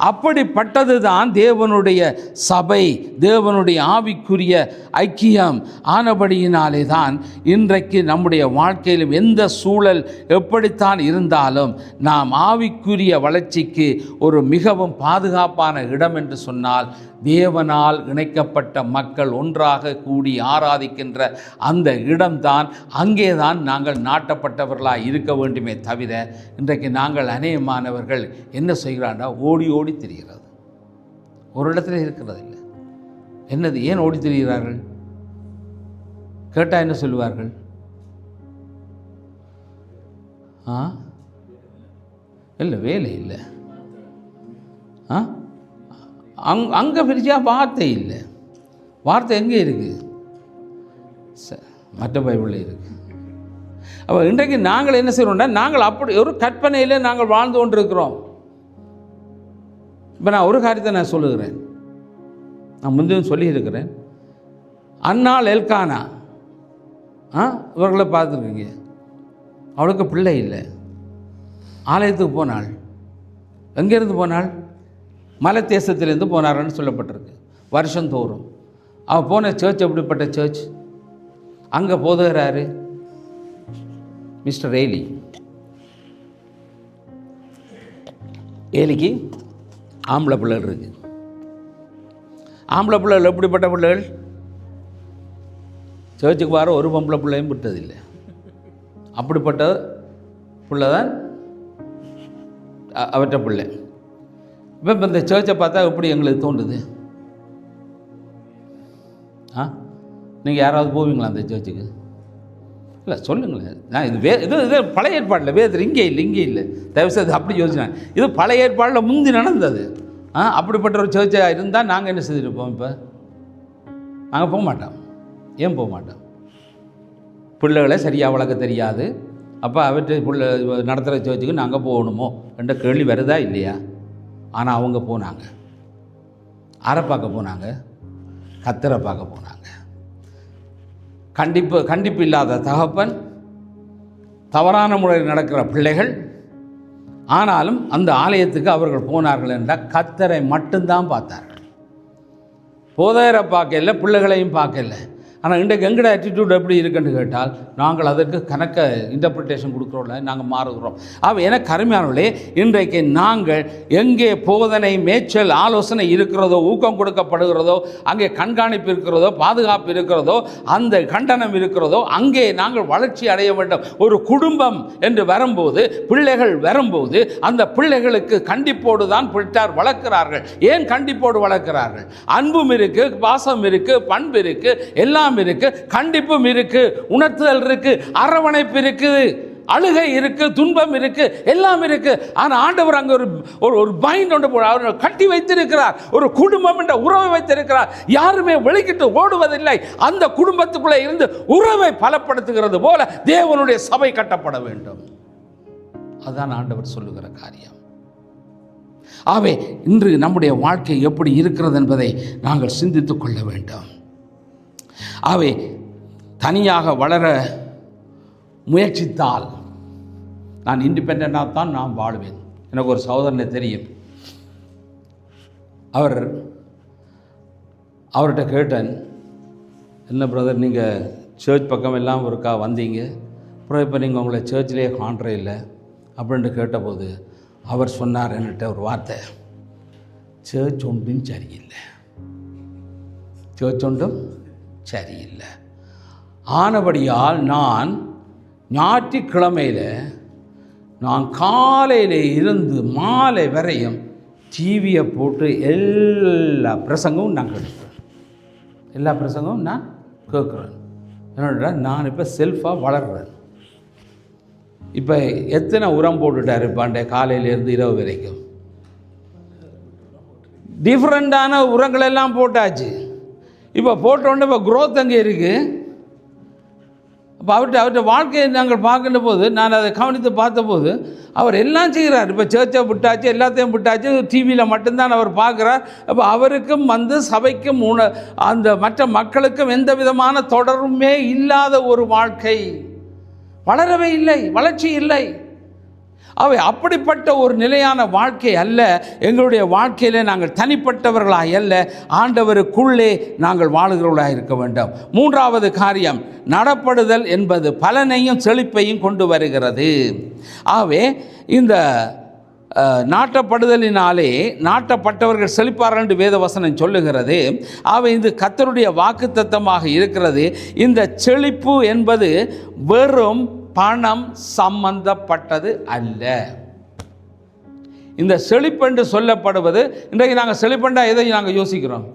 அப்படிப்பட்டது தான் தேவனுடைய சபை, தேவனுடைய ஆவிக்குரிய ஐக்கியம். ஆனபடியினாலே தான் இன்றைக்கு நம்முடைய வாழ்க்கையிலும் எந்த சூழல் எப்படித்தான் இருந்தாலும் நாம் ஆவிக்குரிய வளர்ச்சிக்கு ஒரு மிகவும் பாதுகாப்பான இடம் என்று சொன்னால், தேவனால் இணைக்கப்பட்ட மக்கள் ஒன்றாக கூடி ஆராதிக்கின்ற அந்த இடம்தான். அங்கேதான் நாங்கள் நாட்டப்பட்டவர்களாக இருக்க வேண்டுமே தவிர, இன்றைக்கு நாங்கள் அநேகமானவர்கள் என்ன செய்கிறாண்டா, ஓடி ஓடி திரிகிறது, ஒரு இடத்துல இருக்கிறது இல்லை. என்னது, ஏன் ஓடி திரிகிறார்கள் கேட்டால் என்ன சொல்லுவார்கள்? இல்லை, வேலை இல்லை. அங்கே பிரிச்சா வார்த்தை இல்லை. வார்த்தை எங்கே இருக்குது? மற்ற பைபிளில் இருக்குது. அப்போ இன்றைக்கு நாங்கள் என்ன செய்கிறோம்னா, நாங்கள் அப்படி ஒரு கற்பனையில் நாங்கள் வாழ்ந்து கொண்டிருக்கிறோம். இப்போ நான் ஒரு காரியத்தை நான் சொல்லுகிறேன், நான் முந்தையும் சொல்லியிருக்கிறேன். அன்னாள் எல்கானா இவர்களை பார்த்துருக்கீங்க. அவளுக்கு பிள்ளை இல்லை, ஆலயத்துக்கு போனாள். எங்கேருந்து போனாள்? மலை தேசத்திலேருந்து போனார்ன்னு சொல்லப்பட்டிருக்கு. வருஷந்தோறும் அவள் போன சர்ச் எப்படிப்பட்ட சர்ச்? அங்கே போதுகிறாரு மிஸ்டர் ஏலி. ஏலிக்கு ஆம்பளை பிள்ளைகள் இருக்குது. ஆம்பளை பிள்ளைகள் எப்படிப்பட்ட பிள்ளைகள்? சர்ச்சுக்கு வர ஒரு பொம்பளை பிள்ளையும் விட்டதில்லை. அப்படிப்பட்ட பிள்ளை தான் அவற்ற பிள்ளை. இப்போ இந்த சர்ச்சை பார்த்தா எப்படி எங்களுக்கு தோன்றுது? நீங்கள் யாராவது போவீங்களா அந்த சர்ச்சுக்கு? இல்லை, சொல்லுங்களேன். நான் இது பழைய ஏற்பாடில் வேதத்தில் இங்கே இல்லை. தயவுசெய்து அப்படி யோசிச்சேன். இது பழைய ஏற்பாடில் முந்தி நடந்தது. அப்படிப்பட்ட ஒரு சர்ச்சாக இருந்தால் நாங்கள் என்ன செய்திருப்போம்? இப்போ நாங்கள் போக மாட்டோம். ஏன் போக மாட்டோம்? பிள்ளைகளை சரியாக வளர்க்க தெரியாது. அப்போ அவற்றை பிள்ளை நடத்துகிற சர்ச்சுக்கு நாங்கள் போகணுமோ என்ற கேள்வி வருதா இல்லையா? ஆனால் அவங்க போனாங்க. அரை பார்க்க போனாங்க, கத்தரை பார்க்க போனாங்க. கண்டிப்பு இல்லாத தகப்பன், தவறான முறையில் நடக்கிற பிள்ளைகள். ஆனாலும் அந்த ஆலயத்துக்கு அவர்கள் போனார்கள் என்றால் கத்தரை மட்டும்தான் பார்த்தார்கள். போதகரை பார்க்கல, பிள்ளைகளையும் பார்க்கல. ஆனால் இன்றைக்கு எங்கட ஆட்டிடியூட் எப்படி இருக்குன்னு கேட்டால், நாங்கள் அதற்கு கணக்க இன்டர்பிரிட்டேஷன் கொடுக்குறோம்ல, நாங்கள் மாறுகிறோம். எனக்கு அருமையானவர்களே, இன்றைக்கு நாங்கள் எங்கே போதனை, மேய்ச்சல், ஆலோசனை இருக்கிறதோ, ஊக்கம் கொடுக்கப்படுகிறதோ, அங்கே கண்காணிப்பு இருக்கிறதோ, பாதுகாப்பு இருக்கிறதோ, அந்த கண்டனம் இருக்கிறதோ, அங்கே நாங்கள் வளர்ச்சி அடைய வேண்டும். ஒரு குடும்பம் என்று வரும்போது, பிள்ளைகள் வரும்போது, அந்த பிள்ளைகளுக்கு கண்டிப்போடு தான் பிள்ளையார் வளர்க்கிறார்கள். ஏன் கண்டிப்போடு வளர்க்கிறார்கள்? அன்பும் இருக்கு, பாசம் இருக்கு, பண்பு இருக்கு, எல்லாம் இருக்கு, கண்டிப்பும் இருக்கு, உணர்த்துதல் இருக்கு, அரவணைப்பு இருக்கு, அழுகை இருக்கு, துன்பம் இருக்கு, எல்லாம் இருக்கு. ஆனா ஆண்டவர் அங்க ஒரு பைண்ட் ஒன்று அவர் கட்டி வைத்திருக்கிறார். ஒரு குடும்பம் என்ற உறவை வைத்திருக்கிறார். யாருமே வெளிக்கிட்டு ஓடுவதில்லை. அந்த குடும்பத்துக்குள்ளே இருந்து உறவை பலப்படுத்துகிறது போல தேவனுடைய சபை கட்டப்பட வேண்டும். அதுதான் ஆண்டவர் சொல்லுகிற காரியம். ஆகவே இன்று நம்முடைய வாழ்க்கை எப்படி இருக்கிறது என்பதை நாங்கள் சிந்தித்துக் கொள்ள வேண்டும். ஆகவே தனியாக வளர முயற்சித்தால் நான் இண்டிபெண்டாக தான் நான் வாழுவேன். எனக்கு ஒரு சகோதரனை தெரியும். அவர்கிட்ட கேட்டேன், என்ன பிரதர், நீங்கள் சர்ச் பக்கம் எல்லாம் ஒருக்கா வந்தீங்க, அப்புறம் இப்போ நீங்கள் உங்களை சர்ச்சிலேயே காண்றே இல்லை அப்படின்ட்டு கேட்டபோது அவர் சொன்னார் என்கிட்ட ஒரு வார்த்தை, சர்ச் ஒன்றும் சரியில்லை, சர்ச் ஒன்றும் சரியில்லை. ஆனபடியால் நான் ஞாயிற்றுக்கிழமையில் நான் காலையில் இருந்து மாலை வரையும் டிவியை போட்டு எல்லா பிரசங்கமும் நான் கேட்குறேன். எல்லா பிரசங்கமும் நான் கேட்குறேன். என்னோட நான் இப்போ செல்ஃபாக வளர்கிறேன். இப்போ எத்தனை உரம் போட்டுட்டார் பாண்டே, காலையிலேருந்து இரவு வரைக்கும் டிஃப்ரெண்ட்டான உரங்களெல்லாம் போட்டாச்சு. இப்போ போட்டோன்னே இப்போ குரோத் அங்கே இருக்குது. அப்போ அவர்கிட்ட வாழ்க்கையை நாங்கள் பார்க்கின்ற போது, நான் அதை கவனித்து பார்த்தபோது, அவர் எல்லாம் செய்கிறார். இப்போ சர்ச்சை விட்டாச்சு, எல்லாத்தையும் விட்டாச்சு, டிவியில் மட்டும்தான் அவர் பார்க்குறார். அப்போ அவருக்கும் சபைக்கும் அந்த மற்ற மக்களுக்கும் எந்த விதமான தொடர்புமே இல்லாத ஒரு வாழ்க்கை, வளரவே இல்லை, வளர்ச்சி இல்லை. அவை அப்படிப்பட்ட ஒரு நிலையான வாழ்க்கை அல்ல. எங்களுடைய வாழ்க்கையில் நாங்கள் தனிப்பட்டவர்களாக அல்ல, ஆண்டவருக்குள்ளே நாங்கள் வாழுகிறவர்களாக இருக்க வேண்டும். மூன்றாவது காரியம், நடப்படுதல் என்பது பலனையும் செழிப்பையும் கொண்டு வருகிறது. ஆகவே இந்த நாட்டப்படுதலினாலே நாட்டப்பட்டவர்கள் செழிப்பார்கள் என்று வேதவசனம் சொல்லுகிறது. ஆகவே இது கர்த்தருடைய வாக்குத்தத்தமாக இருக்கிறது. இந்த செழிப்பு என்பது வெறும் பணம் சம்பந்தப்பட்டது அல்ல. இந்த செழிப்பென்று சொல்லப்படுவது, இன்றைக்கு நாங்கள் செழிப்பென்றா எதை நாங்கள் யோசிக்கிறோம்?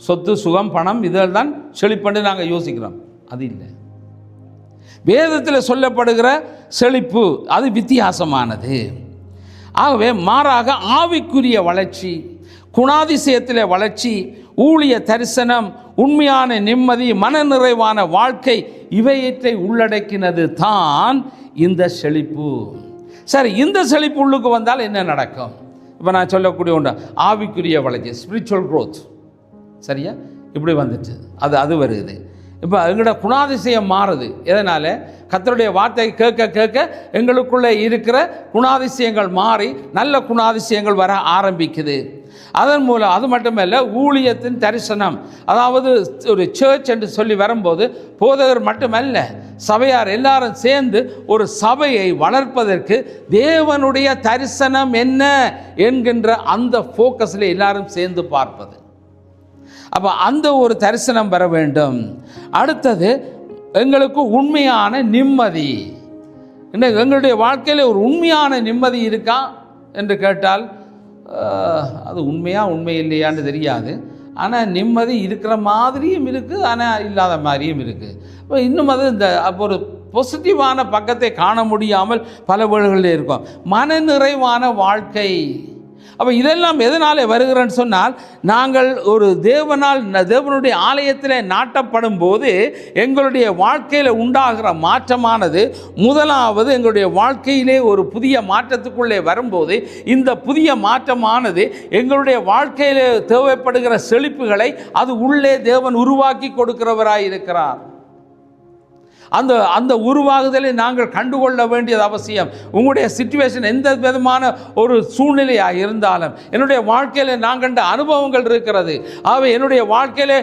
சொத்து, சுகம், பணம், இதில் தான் செழிப்பென்று நாங்கள் யோசிக்கிறோம். அது இல்லை. வேதத்தில் சொல்லப்படுகிற செழிப்பு அது வித்தியாசமானது. ஆகவே மாறாக ஆவிக்குரிய வளர்ச்சி, குணாதிசயத்தில் வளர்ச்சி, ஊழிய தரிசனம், உண்மையான நிம்மதி, மனநிறைவான வாழ்க்கை, இவையற்றை உள்ளடக்கினது தான் இந்த செழிப்பு. சரி, இந்த செழிப்பு உள்ளுக்கு வந்தால் என்ன நடக்கும்? இப்போ நான் சொல்லக்கூடிய ஒன்று ஆவிக்குரிய வளர்ச்சி, ஸ்பிரிச்சுவல் க்ரோத். சரியா? இப்படி வந்துட்டு அது வருது. இப்போ எங்களோட குணாதிசயம் மாறுது. எதனால்? கர்த்தருடைய வார்த்தை கேட்க கேட்க எங்களுக்குள்ளே இருக்கிற குணாதிசயங்கள் மாறி நல்ல குணாதிசயங்கள் வர ஆரம்பிக்குது. அதன் மூலம் அது மட்டுமல்ல, ஊழியத்தின் தரிசனம், அதாவது ஒரு சர்ச் என்று சொல்லி வரும்போது போதகர் மட்டுமல்ல, சபையார் எல்லாரும் சேர்ந்து ஒரு சபையை வளர்ப்பதற்கு தேவனுடைய தரிசனம் என்ன என்கின்ற அந்த ஃபோக்கஸில் எல்லாரும் சேர்ந்து பார்ப்பது. அப்போ அந்த ஒரு தரிசனம் வர வேண்டும். அடுத்தது, எங்களுக்கு உண்மையான நிம்மதி. இன்னைக்கு எங்களுடைய வாழ்க்கையில் ஒரு உண்மையான நிம்மதி இருக்கா என்று கேட்டால் அது உண்மை இல்லையான்னு தெரியாது. ஆனால் நிம்மதி இருக்கிற மாதிரியும் இருக்குது, ஆனால் இல்லாத மாதிரியும் இருக்குது. இப்போ இன்னும் அது அப்போ ஒரு பாசிட்டிவான பக்கத்தை காண முடியாமல் பல வேளைகளில் இருக்கும். மனநிறைவான வாழ்க்கை. அப்போ இதெல்லாம் எதனால் வருகிறேன்னு சொன்னால், நாங்கள் ஒரு தேவனுடைய ஆலயத்தில் நாட்டப்படும் போது எங்களுடைய வாழ்க்கையில் உண்டாகிற மாற்றமானது, முதலாவது எங்களுடைய வாழ்க்கையிலே ஒரு புதிய மாற்றத்துக்குள்ளே வரும்போது இந்த புதிய மாற்றமானது எங்களுடைய வாழ்க்கையில் தேவைப்படுகிற செழிப்புகளை அது உள்ளே தேவன் உருவாக்கி கொடுக்கிறவராய் இருக்கிறார். அந்த உருவாகுதலை நாங்கள் கண்டுகொள்ள வேண்டியது அவசியம். உங்களுடைய சிச்சுவேஷன் எந்த விதமான ஒரு சூழ்நிலையாக இருந்தாலும், என்னுடைய வாழ்க்கையில் நான் கண்ட அனுபவங்கள் இருக்கிறது. ஆகவே என்னுடைய வாழ்க்கையில்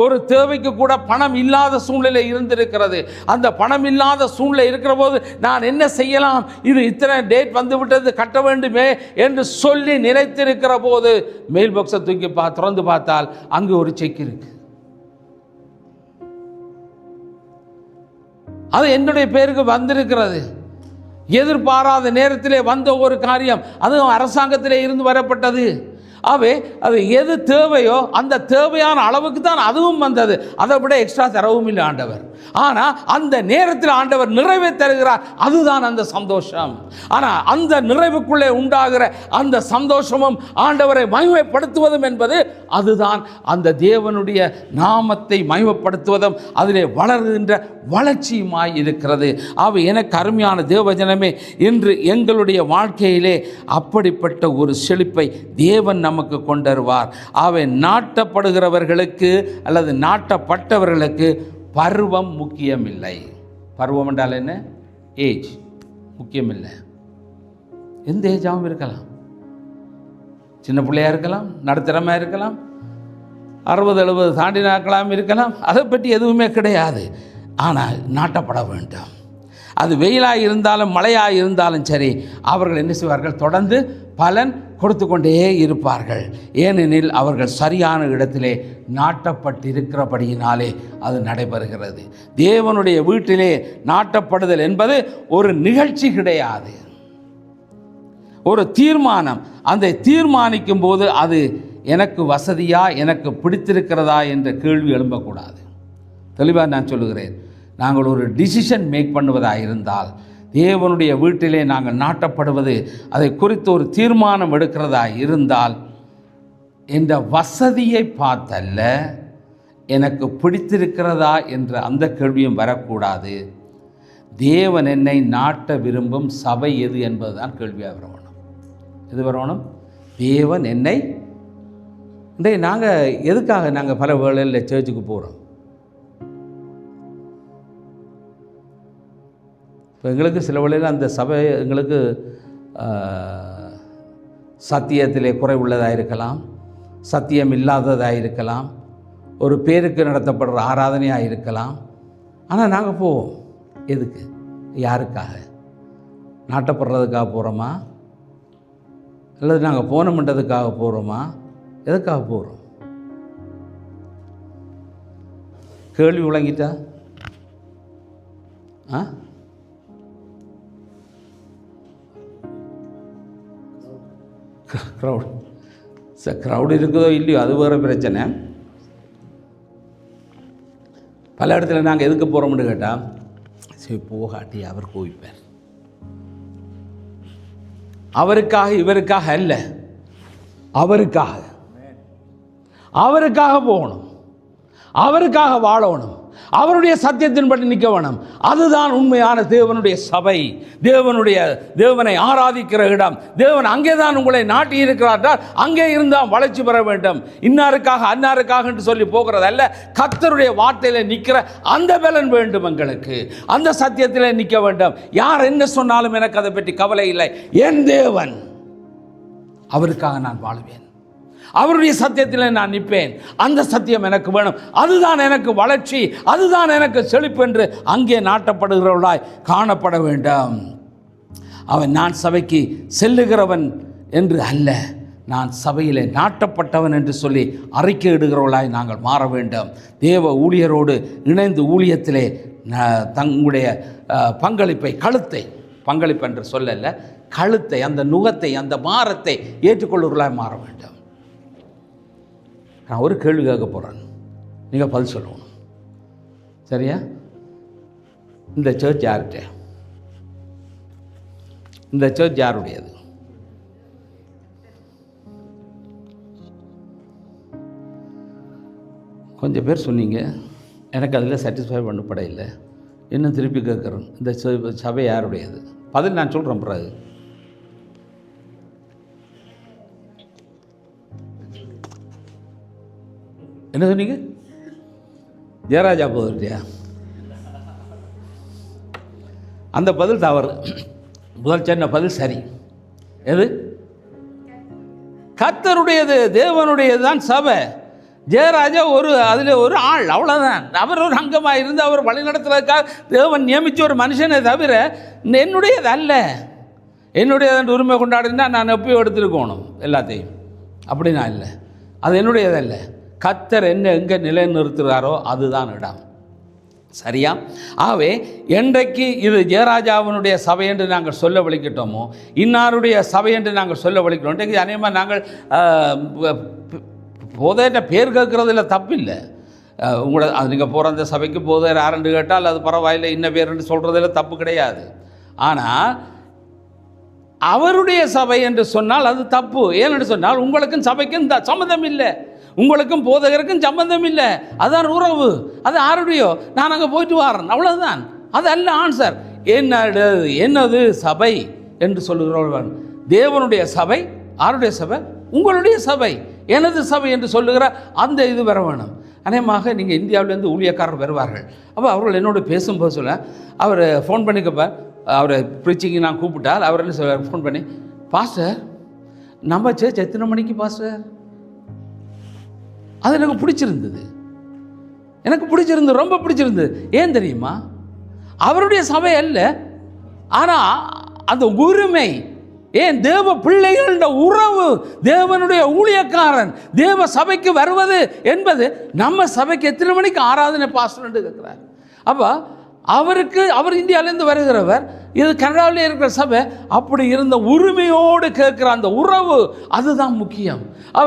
ஒரு தேவைக்கு கூட பணம் இல்லாத சூழ்நிலை இருந்திருக்கிறது. அந்த பணம் இல்லாத சூழ்நிலை இருக்கிற போது நான் என்ன செய்யலாம், இது இத்தனை டேட் வந்து விட்டது, கட்ட வேண்டுமே என்று சொல்லி நினைத்திருக்கிற போது மெயில் பாக்ஸை தூக்கி திறந்து பார்த்தால் அங்கு ஒரு செக் இருக்கு. அது என்னுடைய பேருக்கு வந்திருக்கிறது. எதிர்பாராத நேரத்திலே வந்த ஒரு காரியம், அதுவும் அரசாங்கத்திலே இருந்து வரப்பட்டது. ஆகவே அது எது தேவையோ அந்த தேவையான அளவுக்கு தான் அதுவும் வந்தது. அதை விட எக்ஸ்ட்ரா தரவும் இல்லை ஆண்டவர். ஆனால் அந்த நேரத்தில் ஆண்டவர் நிறைவை தருகிறார். அதுதான் அந்த சந்தோஷம். ஆனால் அந்த நிறைவுக்குள்ளே உண்டாகிற அந்த சந்தோஷமும் ஆண்டவரை மகிமைப்படுத்துவதும் என்பது அதுதான் அந்த தேவனுடைய நாமத்தை மகிமைப்படுத்துவதும் அதிலே வளர்கின்ற வளர்ச்சியுமாய் இருக்கிறது. ஆகவே எனக்கு அருமையான தேவஜனமே, இன்று எங்களுடைய வாழ்க்கையிலே அப்படிப்பட்ட ஒரு செழிப்பை தேவன் நமக்கு கொண்டருவார். ஆகவே நாட்டப்படுகிறவர்களுக்கு அல்லது நாட்டப்பட்டவர்களுக்கு பருவம் முக்கியமில்லை. பருவம் என்றால் என்ன? ஏஜ் முக்கியமில்லை. எந்த ஏஜாகவும் இருக்கலாம். சின்ன பிள்ளையாக இருக்கலாம், நடுத்தரமாக இருக்கலாம், 60-70 தாண்டினாக்கலாம் இருக்கலாம். அதை பற்றி எதுவுமே கிடையாது. ஆனால் நாட்டப்பட வேண்டும். அது வெயிலாக இருந்தாலும் மழையாக இருந்தாலும் சரி, அவர்கள் என்ன செய்வார்கள்? தொடர்ந்து பலன் கொடுத்து கொண்டே இருப்பார்கள். ஏனெனில் அவர்கள் சரியான இடத்திலே நாட்டப்பட்டிருக்கிறபடியினாலே அது நடைபெறுகிறது. தேவனுடைய வீட்டிலே நாட்டப்படுதல் என்பது ஒரு நிகழ்ச்சி கிடையாது, ஒரு தீர்மானம். அந்த தீர்மானிக்கும் போது அது எனக்கு வசதியா, எனக்கு பிடித்திருக்கிறதா என்ற கேள்வி எழும்பக்கூடாது. தெளிவாக நான் சொல்லுகிறேன். நாங்கள் ஒரு டிசிஷன் மேக் பண்ணுவதாக இருந்தால், தேவனுடைய வீட்டிலே நாங்கள் நாட்டப்படுவது, அதை குறித்து ஒரு தீர்மானம் எடுக்கிறதா இருந்தால், என்ற வசதியை பார்த்தல்ல, எனக்கு பிடித்திருக்கிறதா என்ற அந்த கேள்வியும் வரக்கூடாது. தேவன் என்னை நாட்ட விரும்பும் சபை எது என்பதுதான் கேள்வியாக வரணும். எது வரணும்? தேவன் என்னை இன்றைக்கு நாங்கள் எதுக்காக நாங்கள் பல வேளையில் சர்ச்சுக்கு போகிறோம்? இப்போ எங்களுக்கு சில வேளையில் அந்த சபை எங்களுக்கு சத்தியத்திலே குறைவுள்ளதாக இருக்கலாம், சத்தியம் இல்லாததாக இருக்கலாம், ஒரு பேருக்கு நடத்தப்படுற ஆராதனையாக இருக்கலாம். ஆனால் நாங்கள் போவோம். எதுக்கு? யாருக்காக? நாட்டப்படுறதுக்காக போகிறோமா? அல்லது நாங்கள் போனோம்ன்றதுக்காக போகிறோமா? எதுக்காக போகிறோம்? கேள்வி விளங்கிட்டா? க்ரௌடு இருக்குதோ இல்லையோ அது வேறு பிரச்சனை. பல இடத்துல நாங்கள் எதுக்கு போகிறோம்னு கேட்டால், சரி போகாட்டி அவர் கோவிப்பார். அவருக்காக இவருக்காக அல்ல, அவருக்காக போகணும், அவருக்காக வாழணும், அவருடைய சத்தியத்தின்படி நிற்க வேணும். அதுதான் உண்மையான தேவனுடைய சபை, தேவனை ஆராதிக்கிற இடம். தேவன் அங்கே தான் உங்களை நாட்டி இருக்கிறார். அங்கே இருந்தால் வளர்ச்சி பெற வேண்டும். இன்னாருக்காக அன்னாருக்காக என்று சொல்லி போகிறதல்ல, கர்த்தருடைய வார்த்தையில் நிற்கிற அந்த பலன் வேண்டும். எங்களுக்கு அந்த சத்தியத்தில் நிற்க வேண்டும். யார் என்ன சொன்னாலும் எனக்கு அதை பற்றி கவலை இல்லை. என் தேவன், அவருக்காக நான் வாழ்வேன், அவருடைய சத்தியத்தில் நான் நிற்பேன். அந்த சத்தியம் எனக்கு வேணும். அதுதான் எனக்கு வளர்ச்சி, அதுதான் எனக்கு செழிப்பு என்று அங்கே நாட்டப்படுகிறவர்களாய் காணப்பட வேண்டும். அவன் நான் சபைக்கு செல்லுகிறவன் என்று அல்ல, நான் சபையிலே நாட்டப்பட்டவன் என்று சொல்லி அறிக்கையிடுகிறவர்களாய் நாங்கள் மாற வேண்டும். தேவ ஊழியரோடு இணைந்து ஊழியத்திலே தங்களுடைய பங்களிப்பை, பங்களிப்பு என்று சொல்லல, கழுத்தை, அந்த நுகத்தை, அந்த மாரத்தை ஏற்றுக்கொள்ளுகிறவர்களாய் மாற வேண்டும். நான் ஒரு கேள்வி கேட்க போகிறேன், நீங்கள் பதில் சொல்லணும். சரியா? இந்த சர்ச் யார்கிட்ட? இந்த சர்ச் யாருடையது? கொஞ்சம் பேர் சொன்னீங்க, எனக்கு அதில் சாட்டிஸ்ஃபை பண்ணப்பட இல்லை. இன்னும் திருப்பி கேட்குறேன், இந்த சபை யாருடையது? பதில் நான் சொல்கிறேன். பிறகு என்ன சொன்னீங்க? ஜெயராஜா போதுட்டியா? அந்த பதில் தவறு. முதல் சொன்ன பதில் சரி. எது? கர்த்தருடையது, தேவனுடையது தான் சபை. ஜெயராஜா அதில் ஒரு ஆள், அவ்வளோதான். அவர் ஒரு அங்கமாக இருந்து அவர் வழி நடத்துறதுக்காக தேவன் நியமித்த ஒரு மனுஷனை தவிர என்னுடையது அல்ல. என்னுடையது உரிமை கொண்டாடினா நான் எப்பயும் எடுத்துருக்கணும் எல்லாத்தையும். அப்படின்னா இல்லை, அது என்னுடையதல்ல. கர்த்தர் என்ன எங்கே நிலைநிறுத்துகிறாரோ அதுதான் இடம். சரியா? ஆகவே என்றைக்கு இது ஜெயராஜாவினுடைய சபை என்று நாங்கள் சொல்ல வலிக்கிட்டோமோ, இன்னாருடைய சபை என்று நாங்கள் சொல்ல வலிக்கிறோம். இன்றைக்கு அநேகமாக நாங்கள் போதையிட்ட பேர் கேட்குறதுல தப்பில்லை. உங்களோட அது நீங்கள் போகிற அந்த சபைக்கு போதையர் யாருன்னு கேட்டால் அது பரவாயில்லை, இன்ன பேருன்னு சொல்கிறதுல தப்பு கிடையாது. ஆனால் அவருடைய சபை என்று சொன்னால் அது தப்பு. ஏன்னு சொன்னால் உங்களுக்கும் சபைக்கும் சம்மந்தம் இல்லை, உங்களுக்கும் போதகருக்கும் சம்பந்தம் இல்லை. அதுதான் உறவு. அது யாருடையோ, நான் அங்கே போயிட்டு வரேன், அவ்வளோதான். அது அல்ல ஆன்சர். என்னது சபை என்று சொல்லுகிறவர்கள்? தேவனுடைய சபை. யாருடைய சபை? உங்களுடைய சபை. எனது சபை என்று சொல்லுகிற அந்த இது வர வேணும். அநேகமாக நீங்கள் இந்தியாவிலேருந்து ஊழியக்காரர் வருவார்கள். அப்போ அவர்கள் என்னோட பேசும்போது சொல்ல, அவர் ஃபோன் பண்ணிக்கப்ப, அவரை ப்ரீச்சிங்கு நான் கூப்பிட்டால் அவர் என்ன சொல்வார்? ஃபோன் பண்ணி, பாஸ்டர் நம்ம சேர்ச் எத்தனை மணிக்கு பாஸ்டர்? அது எனக்கு பிடிச்சிருந்தது, ரொம்ப பிடிச்சிருந்தது. ஏன் தெரியுமா? அவருடைய சபை அல்ல, ஆனால் அந்த உரிமை. ஏன்? தேவ பிள்ளைகளோட உறவு, தேவனுடைய ஊழியக்காரன் தேவ சபைக்கு வருவது என்பது, நம்ம சபைக்கு எத்தனை மணிக்கு ஆராதனை பாஸ்டர் என்று கேட்கிறார். அப்போ அவர் இந்தியாவிலேருந்து வருகிறவர், இது கனடாவிலே இருக்கிற சபை. அப்படி இருந்த உரிமையோடு கேட்குற அந்த உறவு, அதுதான் முக்கியம்.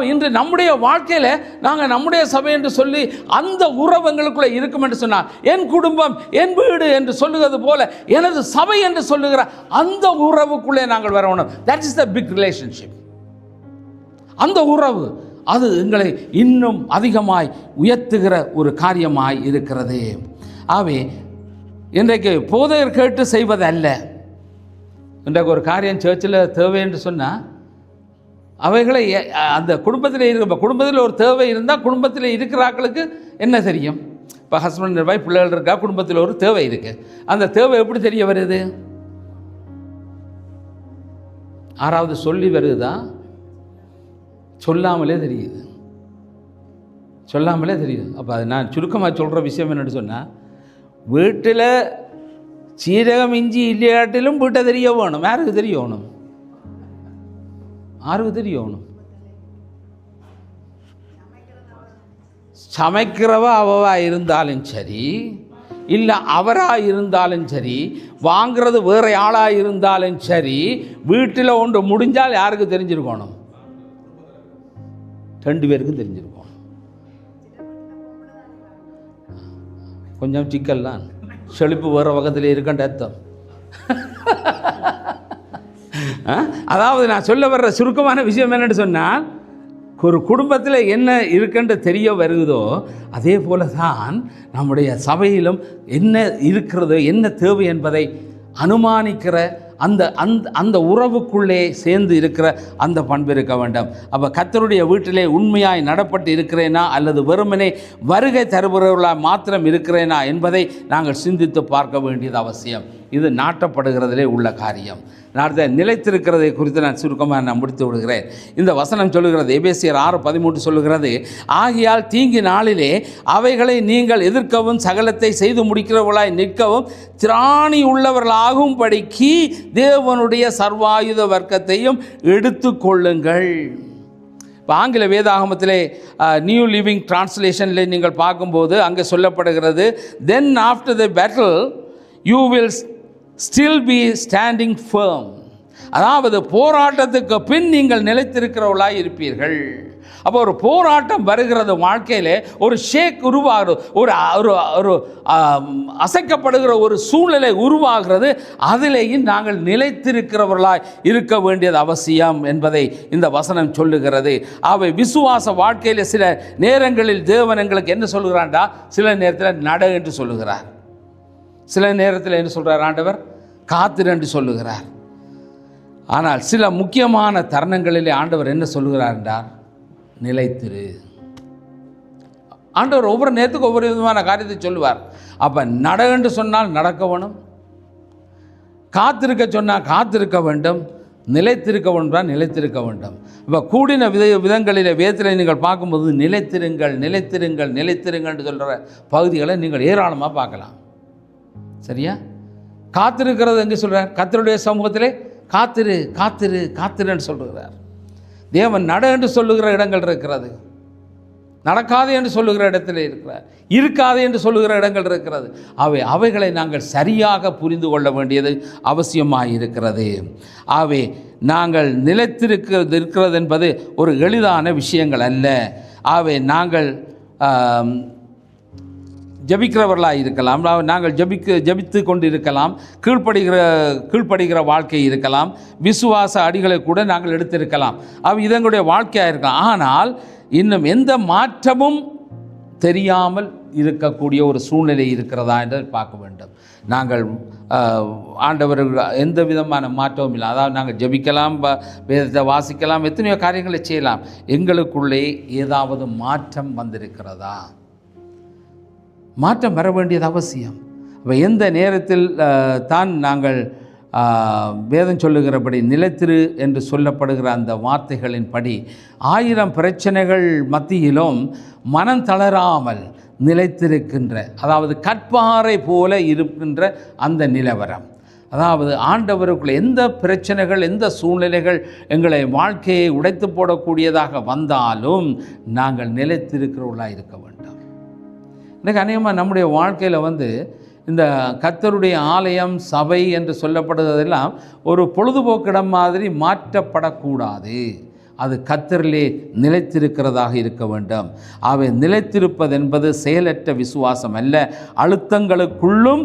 இன்று நம்முடைய வாழ்க்கையில் நாங்கள் நம்முடைய சபை என்று சொல்லி அந்த உறவு எங்களுக்குள்ளே இருக்கும் என்று சொன்னால், என் குடும்பம் என் வீடு என்று சொல்லுகிறது போல எனது சபை என்று சொல்லுகிற அந்த உறவுக்குள்ளே நாங்கள் வரணும். That is the big relationship. அந்த உறவு அது எங்களை இன்னும் அதிகமாய் உயர்த்துகிற ஒரு காரியமாய் இருக்கிறது. ஆகவே இன்றைக்கு போதகர் கேட்டு செய்வது அல்ல. இன்றைக்கு ஒரு காரியம் சர்ச்சில் தேவை என்று சொன்னால் அவைகளை அந்த குடும்பத்தில் ஒரு தேவை இருந்தால் குடும்பத்தில் இருக்கிற ஆட்களுக்கு என்ன தெரியும்? இப்போ ஹஸ்பண்ட் ஒய்ஃப் பிள்ளைகள் இருக்கா, குடும்பத்தில் ஒரு தேவை இருக்குது. அந்த தேவை எப்படி தெரிய வருது? ஆறாவது சொல்லி வருதா? சொல்லாமலே தெரியுது. அப்போ அது நான் சுருக்கமாக சொல்கிற விஷயம் என்னென்னு சொன்னால், வீட்டில் சீரகம் இஞ்சி இல்லையாட்டிலும் வீட்டை தெரிய வேணும். யாருக்கு தெரியணும்? சமைக்கிறவ அவவா இருந்தாலும் சரி, இல்லை அவராக இருந்தாலும் சரி, வாங்கிறது வேறு ஆளாக இருந்தாலும் சரி, வீட்டில் ஒன்று முடிஞ்சால் யாருக்கு தெரிஞ்சிருக்கணும்? 2 பேருக்கும் தெரிஞ்சிருக்கணும். கொஞ்சம் சிக்கல் தான். செழிப்பு வேறு பக்கத்தில் இருக்கன்ற அர்த்தம். அதாவது நான் சொல்ல வர்ற சுருக்கமான விஷயம் என்னென்னு சொன்னால், ஒரு குடும்பத்தில் என்ன இருக்குன்னு தெரிய வருகிறதோ அதே போல தான் நம்முடைய சபையிலும் என்ன இருக்கிறதோ, என்ன தேவை என்பதை அனுமானிக்கிற அந்த அந்த அந்த உறவுக்குள்ளே சேர்ந்து இருக்கிற அந்த பண்பு இருக்க வேண்டும். அப்போ கர்த்தருடைய வீட்டிலே உண்மையாய் நடப்பட்டு இருக்கிறேனா அல்லது வெறுமனே வருகை தருபவர்களாக மாத்திரம் இருக்கிறேனா என்பதை நாங்கள் சிந்தித்து பார்க்க வேண்டியது அவசியம். இது நாட்டப்படுகிறதிலே உள்ள காரியம். நான் நிலைத்திருக்கிறதை குறித்து நான் சுருக்கமாக முடித்து விடுகிறேன். இந்த வசனம் சொல்லுகிறது, எபேசியர் 6:13 சொல்லுகிறது, ஆகையால் தீங்கு நாளிலே அவைகளை நீங்கள் எதிர்க்கவும் சகலத்தை செய்து முடிக்கிறவர்களாய் நிற்கவும் திராணி உள்ளவர்களாகும்படிக்கு தேவனுடைய சர்வாயுத வர்க்கத்தையும் எடுத்து கொள்ளுங்கள். இப்போ ஆங்கில வேதாகமத்திலே நியூ லிவிங் டிரான்ஸ்லேஷனில் நீங்கள் பார்க்கும்போது அங்கே சொல்லப்படுகிறது, then after the battle you will still be standing firm. அதாவது போராட்டத்துக்கு பின் நீங்கள் நிலைத்திருக்கிறவர்களாய் இருப்பீர்கள். அப்போ ஒரு போராட்டம் வருகிறது வாழ்க்கையில், ஒரு ஷேக் உருவாகிறது, ஒரு அசைக்கப்படுகிற ஒரு சூழ்நிலை உருவாகிறது. அதிலேயும் நாங்கள் நிலைத்திருக்கிறவர்களாய் இருக்க வேண்டியது அவசியம் என்பதை இந்த வசனம் சொல்லுகிறது. அவை விசுவாச வாழ்க்கையில் சில நேரங்களில் தேவன் எங்களுக்கு என்ன சொல்லுகிறான்டா, சில நேரத்தில் நட என்று சொல்லுகிறார், சில நேரத்தில் என்ன சொல்கிறார் ஆண்டவர், காத்திரு என்று சொல்லுகிறார். ஆனால் சில முக்கியமான தருணங்களிலே ஆண்டவர் என்ன சொல்லுகிறார் என்றார், நிலைத்திரு. ஆண்டவர் ஒவ்வொரு நேரத்துக்கு ஒவ்வொரு விதமான காரியத்தை சொல்லுவார். அப்போ நட என்று சொன்னால் நடக்க வேணும், காத்திருக்க சொன்னால் காத்திருக்க வேண்டும், நிலைத்திருக்க வேண்டும், நிலைத்திருக்க வேண்டும். இப்போ கூடின விதங்களிலே வேதத்தில் நீங்கள் பார்க்கும்போது நிலைத்திருங்கள் நிலைத்திருங்கள் நிலைத்திருங்கள் என்று சொல்கிற பகுதிகளை நீங்கள் ஏராளமாக பார்க்கலாம். சரியா? காத்திருக்கிறது எங்கே சொல்கிறார்? கர்த்தருடைய சமூகத்திலே காத்திரு காத்திரு காத்திருன்னு சொல்லுகிறார். தேவன் நட என்று சொல்லுகிற இடங்கள் இருக்கிறது, நடக்காது என்று சொல்லுகிற இடத்துல இருக்கிறார், இருக்காது என்று சொல்லுகிற இடங்கள் இருக்கிறது. அவைகளை நாங்கள் சரியாக புரிந்து கொள்ள வேண்டியது அவசியமாக இருக்கிறது. ஆகவே நாங்கள் நிலைத்திருக்கிறது என்பது ஒரு எளிதான விஷயங்கள் அல்ல. ஆகவே நாங்கள் ஜபிக்கிறவர்களாக இருக்கலாம், நாங்கள் ஜபித்து கொண்டு இருக்கலாம், கீழ்ப்படுகிற வாழ்க்கை இருக்கலாம், விசுவாச அடிகளை கூட நாங்கள் எடுத்திருக்கலாம். இது எங்களுடைய வாழ்க்கையாக இருக்கலாம். ஆனால் இன்னும் எந்த மாற்றமும் தெரியாமல் இருக்கக்கூடிய ஒரு சூழ்நிலை இருக்கிறதா என்று பார்க்க வேண்டும். நாங்கள் ஆண்டவர் எந்த விதமான மாற்றமும் இல்லை. அதாவது நாங்கள் ஜபிக்கலாம், வேதத்தை வாசிக்கலாம், எத்தனையோ காரியங்களை செய்யலாம், எங்களுக்குள்ளே ஏதாவது மாற்றம் வந்திருக்கிறதா? மாற்றம் வர வேண்டியது அவசியம். அப்போ எந்த நேரத்தில் தான் நாங்கள் வேதம் சொல்லுகிறபடி நிலைத்திரு என்று சொல்லப்படுகிற அந்த வார்த்தைகளின் படி 1000 பிரச்சனைகள் மத்தியிலும் மனம் தளராமல் நிலைத்திருக்கின்ற, அதாவது கற்பாறை போல இருக்கின்ற அந்த நிலவரம், அதாவது ஆண்டவருக்குள்ள எந்த பிரச்சனைகள் எந்த சூழ்நிலைகள் எங்களை வாழ்க்கையை உடைத்து போடக்கூடியதாக வந்தாலும் நாங்கள் நிலைத்திருக்கிறவர்களாக இருக்க வேண்டும். இன்றைக்கு அநேகமாக நம்முடைய வாழ்க்கையில் இந்த கர்த்தருடைய ஆலயம் சபை என்று சொல்லப்படுவதெல்லாம் ஒரு பொழுதுபோக்கிடம் மாதிரி மாற்றப்படக்கூடாது. அது கர்த்தரிலே நிலைத்திருக்கிறதாக இருக்க வேண்டும். அவை நிலைத்திருப்பது என்பது செயலற்ற விசுவாசம் அல்ல, அழுத்தங்களுக்குள்ளும்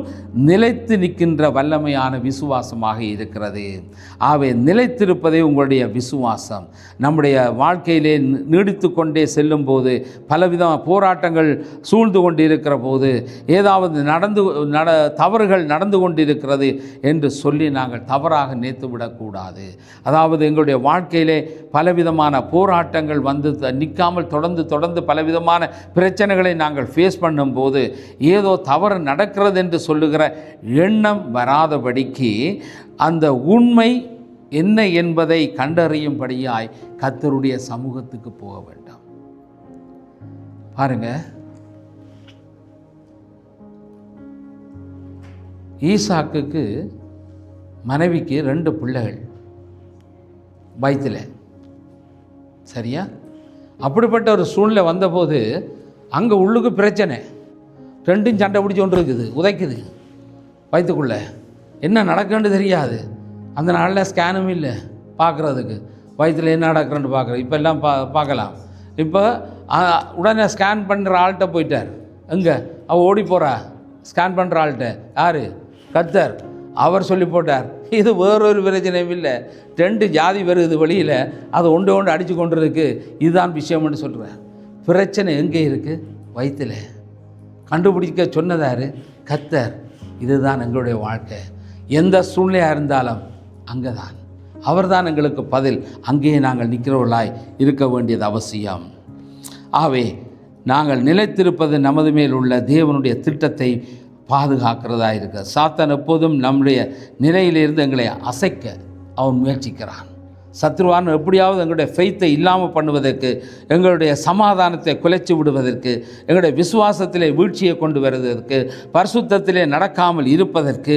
நிலைத்து நிற்கின்ற வல்லமையான விசுவாசமாக இருக்கிறது. அவை நிலைத்திருப்பதே உங்களுடைய விசுவாசம். நம்முடைய வாழ்க்கையிலே நீடித்து கொண்டே செல்லும் போது, பலவிதமான போராட்டங்கள் சூழ்ந்து கொண்டு இருக்கிற போது, ஏதாவது தவறுகள் நடந்து கொண்டிருக்கிறது என்று சொல்லி நாங்கள் தவறாக நினைத்து விடக்கூடாது. அதாவது எங்களுடைய வாழ்க்கையிலே பலவிதமான போராட்டங்கள் வந்து நிற்காமல் தொடர்ந்து பலவிதமான பிரச்சனைகளை நாங்கள் ஃபேஸ் பண்ணும்போது ஏதோ தவறு நடக்கிறது என்று சொல்லுகிற எண்ணம் வராதபடிக்கு அந்த உண்மை என்ன என்பதை கண்டறியும்படியாய் கர்த்தருடைய சமூகத்துக்கு போக வேண்டாம். பாருங்க, ஈசாக்குக்கு மனைவிக்கு 2 பிள்ளைகள் வயிற்றில், சரியா? அப்படிப்பட்ட ஒரு சூழ்நிலை வந்தபோது அங்கே உள்ளுக்கு பிரச்சனை, 2ம் சண்டை பிடிச்சி கொண்டு இருக்குது, உதைக்குது வயிற்றுக்குள்ளே. என்ன நடக்குன்னு தெரியாது. அந்த நாளில் ஸ்கேனும் இல்லை பார்க்குறதுக்கு, வயிற்றில் என்ன நடக்குறன்னு பார்க்குறது. இப்போ எல்லாம் பார்க்கலாம். இப்போ உடனே ஸ்கேன் பண்ணுற ஆள்கிட்ட போயிட்டார். எங்கே அவள் ஓடி போகிறா? ஸ்கேன் பண்ணுற ஆள்கிட்ட. யார்? கர்த்தர். அவர் சொல்லி போட்டார், இது வேறொரு பிரச்சனையும் இல்லை, 2 ஜாதி வருது வெளியில், அது ஒன்று அடித்து கொண்டு இருக்கு, இதுதான் விஷயம்னு சொல்கிறேன். பிரச்சனை எங்கே இருக்குது? வயிற்றில். கண்டுபிடிக்க சொன்னதார் கர்த்தர். இதுதான் எங்களுடைய வாழ்க்கை. எந்த சூழ்நிலையாக இருந்தாலும் அங்கே தான் அவர் தான் எங்களுக்கு பதில். அங்கேயே நாங்கள் நிற்கிறவர்களாய் இருக்க வேண்டியது அவசியம். ஆகவே நாங்கள் நிலைத்திருப்பது நமது மேல் உள்ள தேவனுடைய திட்டத்தை பாதுகாக்கிறதா இருக்க. சாத்தான் எப்போதும் நம்முடைய நிலையிலிருந்து எங்களை அசைக்க அவன் முயற்சிக்கிறான். சத்ருவான் எப்படியாவது எங்களுடைய ஃபெய்த்தை இல்லாமல் பண்ணுவதற்கு, எங்களுடைய சமாதானத்தை குலைச்சி விடுவதற்கு, எங்களுடைய விசுவாசத்திலே வீழ்ச்சியை கொண்டு வருவதற்கு, பரிசுத்தத்திலே நடக்காமல் இருப்பதற்கு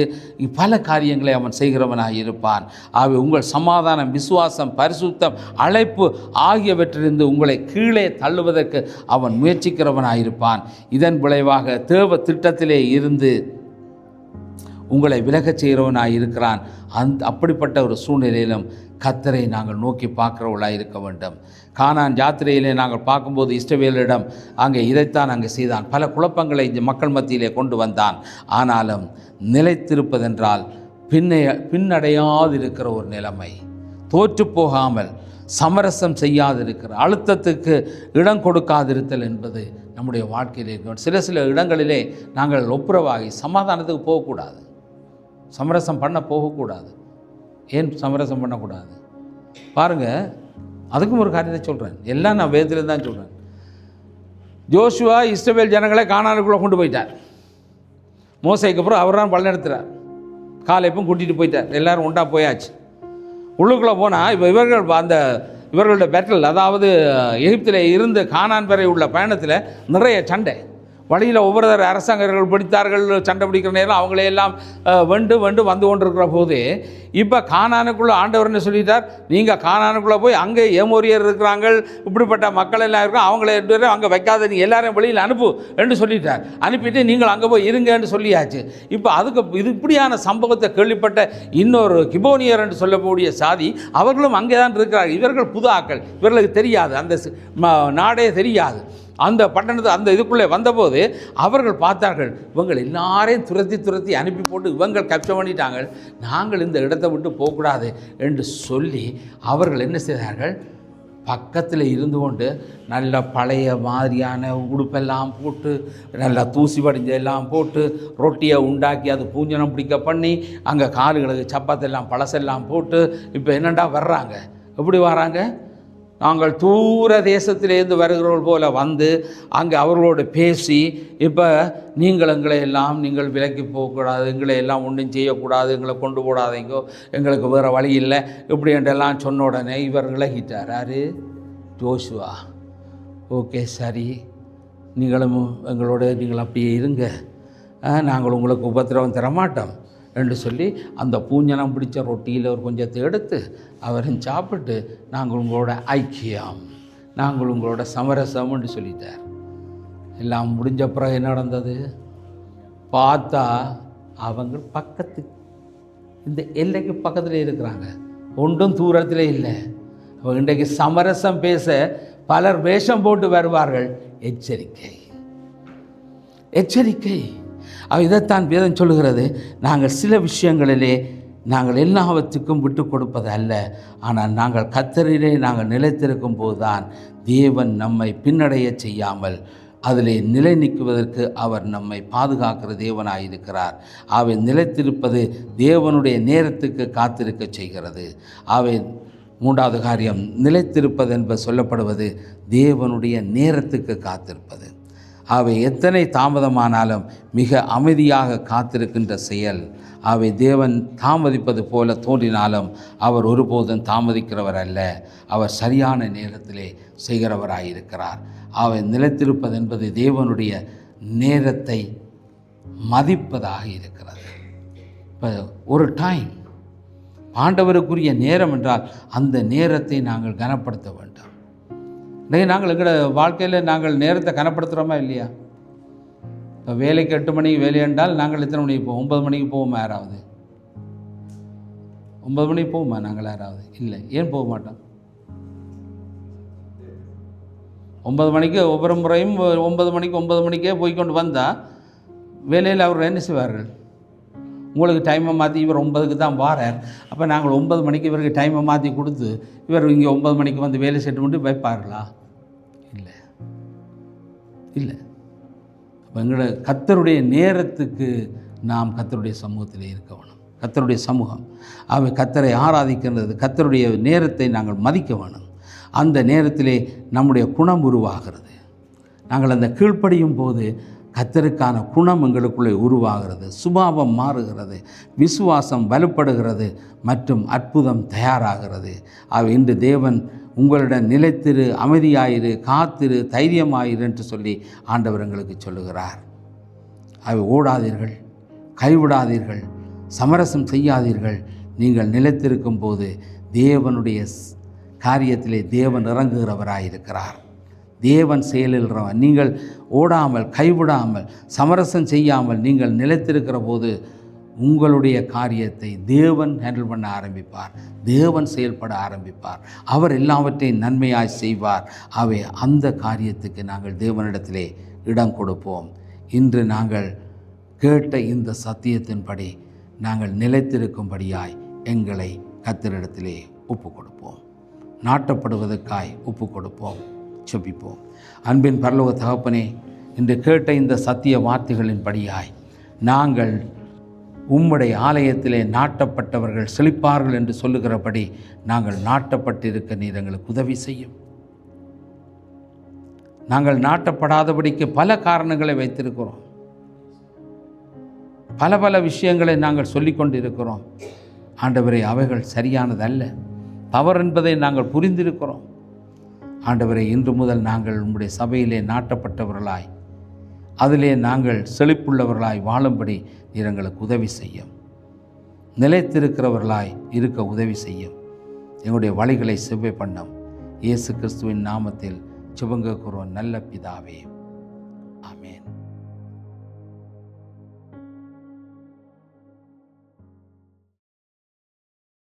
பல காரியங்களை அவன் செய்கிறவனாக இருப்பான். ஆகவே உங்கள் சமாதானம், விசுவாசம், பரிசுத்தம், அழைப்பு ஆகியவற்றிலிருந்து உங்களை கீழே தள்ளுவதற்கு அவன் முயற்சிக்கிறவனாக இருப்பான். இதன் விளைவாக தேவ திட்டத்திலே இருந்து உங்களை விலகச் செய்கிறவனாக இருக்கிறான். அப்படிப்பட்ட ஒரு சூழ்நிலையிலும் கர்த்தரை நாங்கள் நோக்கி பார்க்குறவர்களாக இருக்க வேண்டும். கானான் யாத்திரையிலே நாங்கள் பார்க்கும்போது இஸ்ரவேலிடம் அங்கே இதைத்தான் அங்கே செய்தான். பல குழப்பங்களை மக்கள் மத்தியிலே கொண்டு வந்தான். ஆனாலும் நிலைத்திருப்பதென்றால் பின்னடையாதிருக்கிற ஒரு நிலைமை, தோற்று போகாமல் சமரசம் செய்யாதிருக்கிற, அழுத்தத்துக்கு இடம் கொடுக்காதிருத்தல் என்பது நம்முடைய வாழ்க்கையில் இருக்க. சில இடங்களிலே நாங்கள் ஒப்புரவாகி சமாதானத்துக்கு போகக்கூடாது, சமரசம் பண்ண போகக்கூடாது. ஏன் சமரசம் பண்ணக்கூடாது? பாருங்கள், அதுக்கும் ஒரு காரியத்தை சொல்கிறேன். எல்லாம் நான் வேதத்தில் தான் சொல்கிறேன். ஜோஷுவா இஸ்ரவேல் ஜனங்களை கானானுக்குள்ளே கொண்டு போயிட்டார். மோசேக்கு அப்புறம் அவர் தான் வழிநடத்துகிறார். காலேப்பும் கூட்டிகிட்டு போயிட்டார். எல்லோரும் ஒன்றா போயாச்சு. உள்ளுக்குள்ளே போனால் இப்போ இவர்களுடைய பேட்டல், அதாவது எகிப்தில் இருந்து கானான் வரை உள்ள பயணத்தில் நிறைய சண்டை. வழியில் ஒவ்வொரு அரசாங்கர்கள் பிடித்தார்கள், சண்டை பிடிக்கிற நேரம் அவங்களையெல்லாம் வந்து கொண்டிருக்கிற போது இப்போ கானானுக்குள்ளே ஆண்டவர்னு சொல்லிட்டார், நீங்கள் கானானுக்குள்ளே போய் அங்கே ஏமோரியர் இருக்கிறாங்க, இப்படிப்பட்ட மக்கள் எல்லாம் இருக்கும், அவங்கள அங்கே வைக்காத, நீங்கள் எல்லாரையும் வெளியில் அனுப்பு என்று சொல்லிட்டார். அனுப்பிட்டு நீங்கள் அங்கே போய் இருங்கன்னு சொல்லியாச்சு. இப்போ இது இப்படியான சம்பவத்தை கேள்விப்பட்ட இன்னொரு கிபோனியர் என்று சொல்லக்கூடிய சாதி, அவர்களும் அங்கே தான் இருக்கிறார்கள். இவர்கள் புது ஆக்கள், இவர்களுக்கு தெரியாது, அந்த நாடே தெரியாது. அந்த பட்டணத்தை அந்த இதுக்குள்ளே வந்தபோது அவர்கள் பார்த்தார்கள், இவங்கள் எல்லாரையும் துரத்தி அனுப்பி போட்டு இவங்கள் கேப்சர் பண்ணிட்டாங்க, நாங்கள் இந்த இடத்தை விட்டு போகக்கூடாது என்று சொல்லி அவர்கள் என்ன செய்தார்கள், பக்கத்தில் இருந்து கொண்டு நல்ல பழைய மாதிரியான உடுப்பெல்லாம் போட்டு, நல்லா தூசி படிஞ்ச எல்லாம் போட்டு, ரொட்டியை உண்டாக்கி அது பூஞ்சனம் பிடிக்க பண்ணி, அங்கே காலுகளுக்கு சப்பாத்தெல்லாம் பழசெல்லாம் போட்டு இப்போ என்னண்டா வர்றாங்க. எப்படி வராங்க? நாங்கள் தூர தேசத்திலேருந்து வருகிறவர்கள் போல வந்து அங்கே அவர்களோடு பேசி, இப்போ நீங்கள் விலைக்கு போகக்கூடாது, எங்களை எல்லாம் ஒன்றும் செய்யக்கூடாது, எங்களை கொண்டு போடாதீங்கோ, எங்களுக்கு வேறு வழி இல்லை இப்படி என்றெல்லாம் சொன்ன உடனே இவர் விலகிட்டார். யார்? ஜோஷுவா. ஓகே, சரி, நீங்களும் நீங்கள் அப்படியே இருங்க, நாங்கள் உங்களுக்கு உபத்திரவம் தரமாட்டோம் என்று சொல்லி அந்த பூஞ்சனம் பிடிச்ச ரொட்டியில் ஒரு கொஞ்சத்தை எடுத்து அவரும் சாப்பிட்டு, நாங்கள் உங்களோட ஐக்கியம், நாங்கள் உங்களோட சமரசம் என்று சொல்லிட்டார். எல்லாம் முடிஞ்ச பிறகு என்ன நடந்தது? பார்த்தா அவங்க இந்த எல்லைக்கு பக்கத்தில் இருக்கிறாங்க, ஒன்றும் தூரத்தில் இல்லை. இன்றைக்கு சமரசம் பேச பலர் வேஷம் போட்டு வருவார்கள். எச்சரிக்கை, எச்சரிக்கை. இதைத்தான் வேதம் சொல்லுகிறது. நாங்கள் சில விஷயங்களிலே நாங்கள் எல்லாவற்றுக்கும் விட்டு கொடுப்பது அல்ல, ஆனால் நாங்கள் கர்த்தரிலே நாங்கள் நிலைத்திருக்கும் போதுதான் தேவன் நம்மை பின்னடைய செய்யாமல் அதிலே நிலை நிற்குவதற்கு அவர் நம்மை பாதுகாக்கிற தேவனாயிருக்கிறார். அவை நிலைத்திருப்பது தேவனுடைய நேரத்துக்கு காத்திருக்க செய்கிறது. அவை மூன்றாவது காரியம், நிலைத்திருப்பது என்பது சொல்லப்படுவது தேவனுடைய நேரத்துக்கு காத்திருப்பது. அவை எத்தனை தாமதமானாலும் மிக அமைதியாக காத்திருக்கின்ற செயல். அவை தேவன் தாமதிப்பது போல தோன்றினாலும் அவர் ஒருபோதும் தாமதிக்கிறவர் அல்ல, அவர் சரியான நேரத்திலே செய்கிறவராயிருக்கிறார். அவை நிலைத்திருப்பது என்பது தேவனுடைய நேரத்தை மதிப்பதாக இருக்கிறது. இப்போ ஒரு டைம் ஆண்டவருக்குரிய நேரம் என்றால் அந்த நேரத்தை நாங்கள் கனப்படுத்த வேண்டும். நாங்கள் எங்களோட வாழ்க்கையில் நாங்கள் நேரத்தை கனப்படுத்துகிறோமா இல்லையா? இப்போ வேலைக்கு 8 மணிக்கு வேலை என்றால் நாங்கள் எத்தனை மணிக்கு போவோம்? 9 மணிக்கு போவோமா? யாராவது 9 மணிக்கு போவோமா? நாங்கள் யாராவது இல்லை. ஏன் போக மாட்டோம்? 9 மணிக்கு ஒவ்வொரு முறையும் 9 மணிக்கே போய்கொண்டு வந்தால் வேலையில் அவர் என்ன செய்வார்கள்? உங்களுக்கு டைமை மாற்றி இவர் 9க்கு தான் வாரார், அப்போ நாங்கள் 9 மணிக்கு இவருக்கு டைமை மாற்றி கொடுத்து இவர் இங்கே 9 மணிக்கு வந்து வேலை செட்டு மட்டும் வைப்பார்களா? இல்லை, இல்லை. அப்போ எங்களோட கர்த்தருடைய நேரத்துக்கு நாம் கர்த்தருடைய சமூகத்தில் இருக்க வேணும். கர்த்தருடைய சமூகம் அவை கர்த்தரை ஆராதிக்கின்றது. கர்த்தருடைய நேரத்தை நாங்கள் மதிக்க வேணும். அந்த நேரத்திலே நம்முடைய குணம் உருவாகிறது. நாங்கள் அந்த கீழ்ப்படியும் போது கர்த்தருக்கான குணம் எங்களுக்குள்ளே உருவாகிறது, சுபாவம் மாறுகிறது, விசுவாசம் வலுப்படுகிறது மற்றும் அற்புதம் தயாராகிறது. இன்று தேவன் உங்களிடம் நிலைத்திரு, அமைதியாயிரு, காத்திரு, தைரியமாயிரு என்று சொல்லி ஆண்டவர் எங்களுக்கு சொல்லுகிறார். ஓடாதீர்கள், கைவிடாதீர்கள், சமரசம் செய்யாதீர்கள். நீங்கள் நிலைத்திருக்கும் போது தேவனுடைய காரியத்திலே தேவன் இறங்குகிறவராயிருக்கிறார். தேவன் செயலில்றவன். நீங்கள் ஓடாமல், கைவிடாமல், சமரசம் செய்யாமல் நீங்கள் நிலைத்திருக்கிற போது உங்களுடைய காரியத்தை தேவன் ஹேண்டில் பண்ண ஆரம்பிப்பார், தேவன் செயல்பட ஆரம்பிப்பார். அவர் எல்லாவற்றையும் நன்மையாய் செய்வார். அந்த காரியத்துக்கு நாங்கள் தேவனிடத்திலே இடம் கொடுப்போம். இன்று நாங்கள் கேட்ட இந்த சத்தியத்தின்படி நாங்கள் நிலைத்திருக்கும்படியாய் எங்களை கர்த்தரிடத்திலே ஒப்பு கொடுப்போம். நாட்டப்படுவதற்காய் ஒப்பு கொடுப்போம். செபிப்போம். அன்பின் பரலோக தகப்பனே, இன்று கேட்ட இந்த சத்திய வார்த்தைகளின்படியாய் நாங்கள் உம்முடைய ஆலயத்திலே நாட்டப்பட்டவர்கள் செழிப்பார்கள் என்று சொல்லுகிறபடி நாங்கள் நாட்டப்பட்டிருக்க நீர் எங்களுக்கு உதவி செய்யும். நாங்கள் நாட்டப்படாதபடிக்கு பல காரணங்களை வைத்திருக்கிறோம், பல விஷயங்களை நாங்கள் சொல்லிக்கொண்டிருக்கிறோம். ஆண்டவரே, அவைகள் சரியானதல்ல, தவறு என்பதை நாங்கள் புரிந்திருக்கிறோம். ஆண்டவரே, இன்று முதல் நாங்கள் உம்முடைய சபையிலே நாட்டப்பட்டவர்களாய், அதிலே நாங்கள் செழிப்புள்ளவர்களாய் வாழும்படி நீர் எங்களுக்கு உதவி செய்யும். நிலைத்திருக்கிறவர்களாய் இருக்க உதவி செய்யும். எங்களுடைய வழிகளை செவ்வை பண்ணும். இயேசு கிறிஸ்துவின் நாமத்தில் ஜெபங்கேற்கிறோம் நல்ல பிதாவே.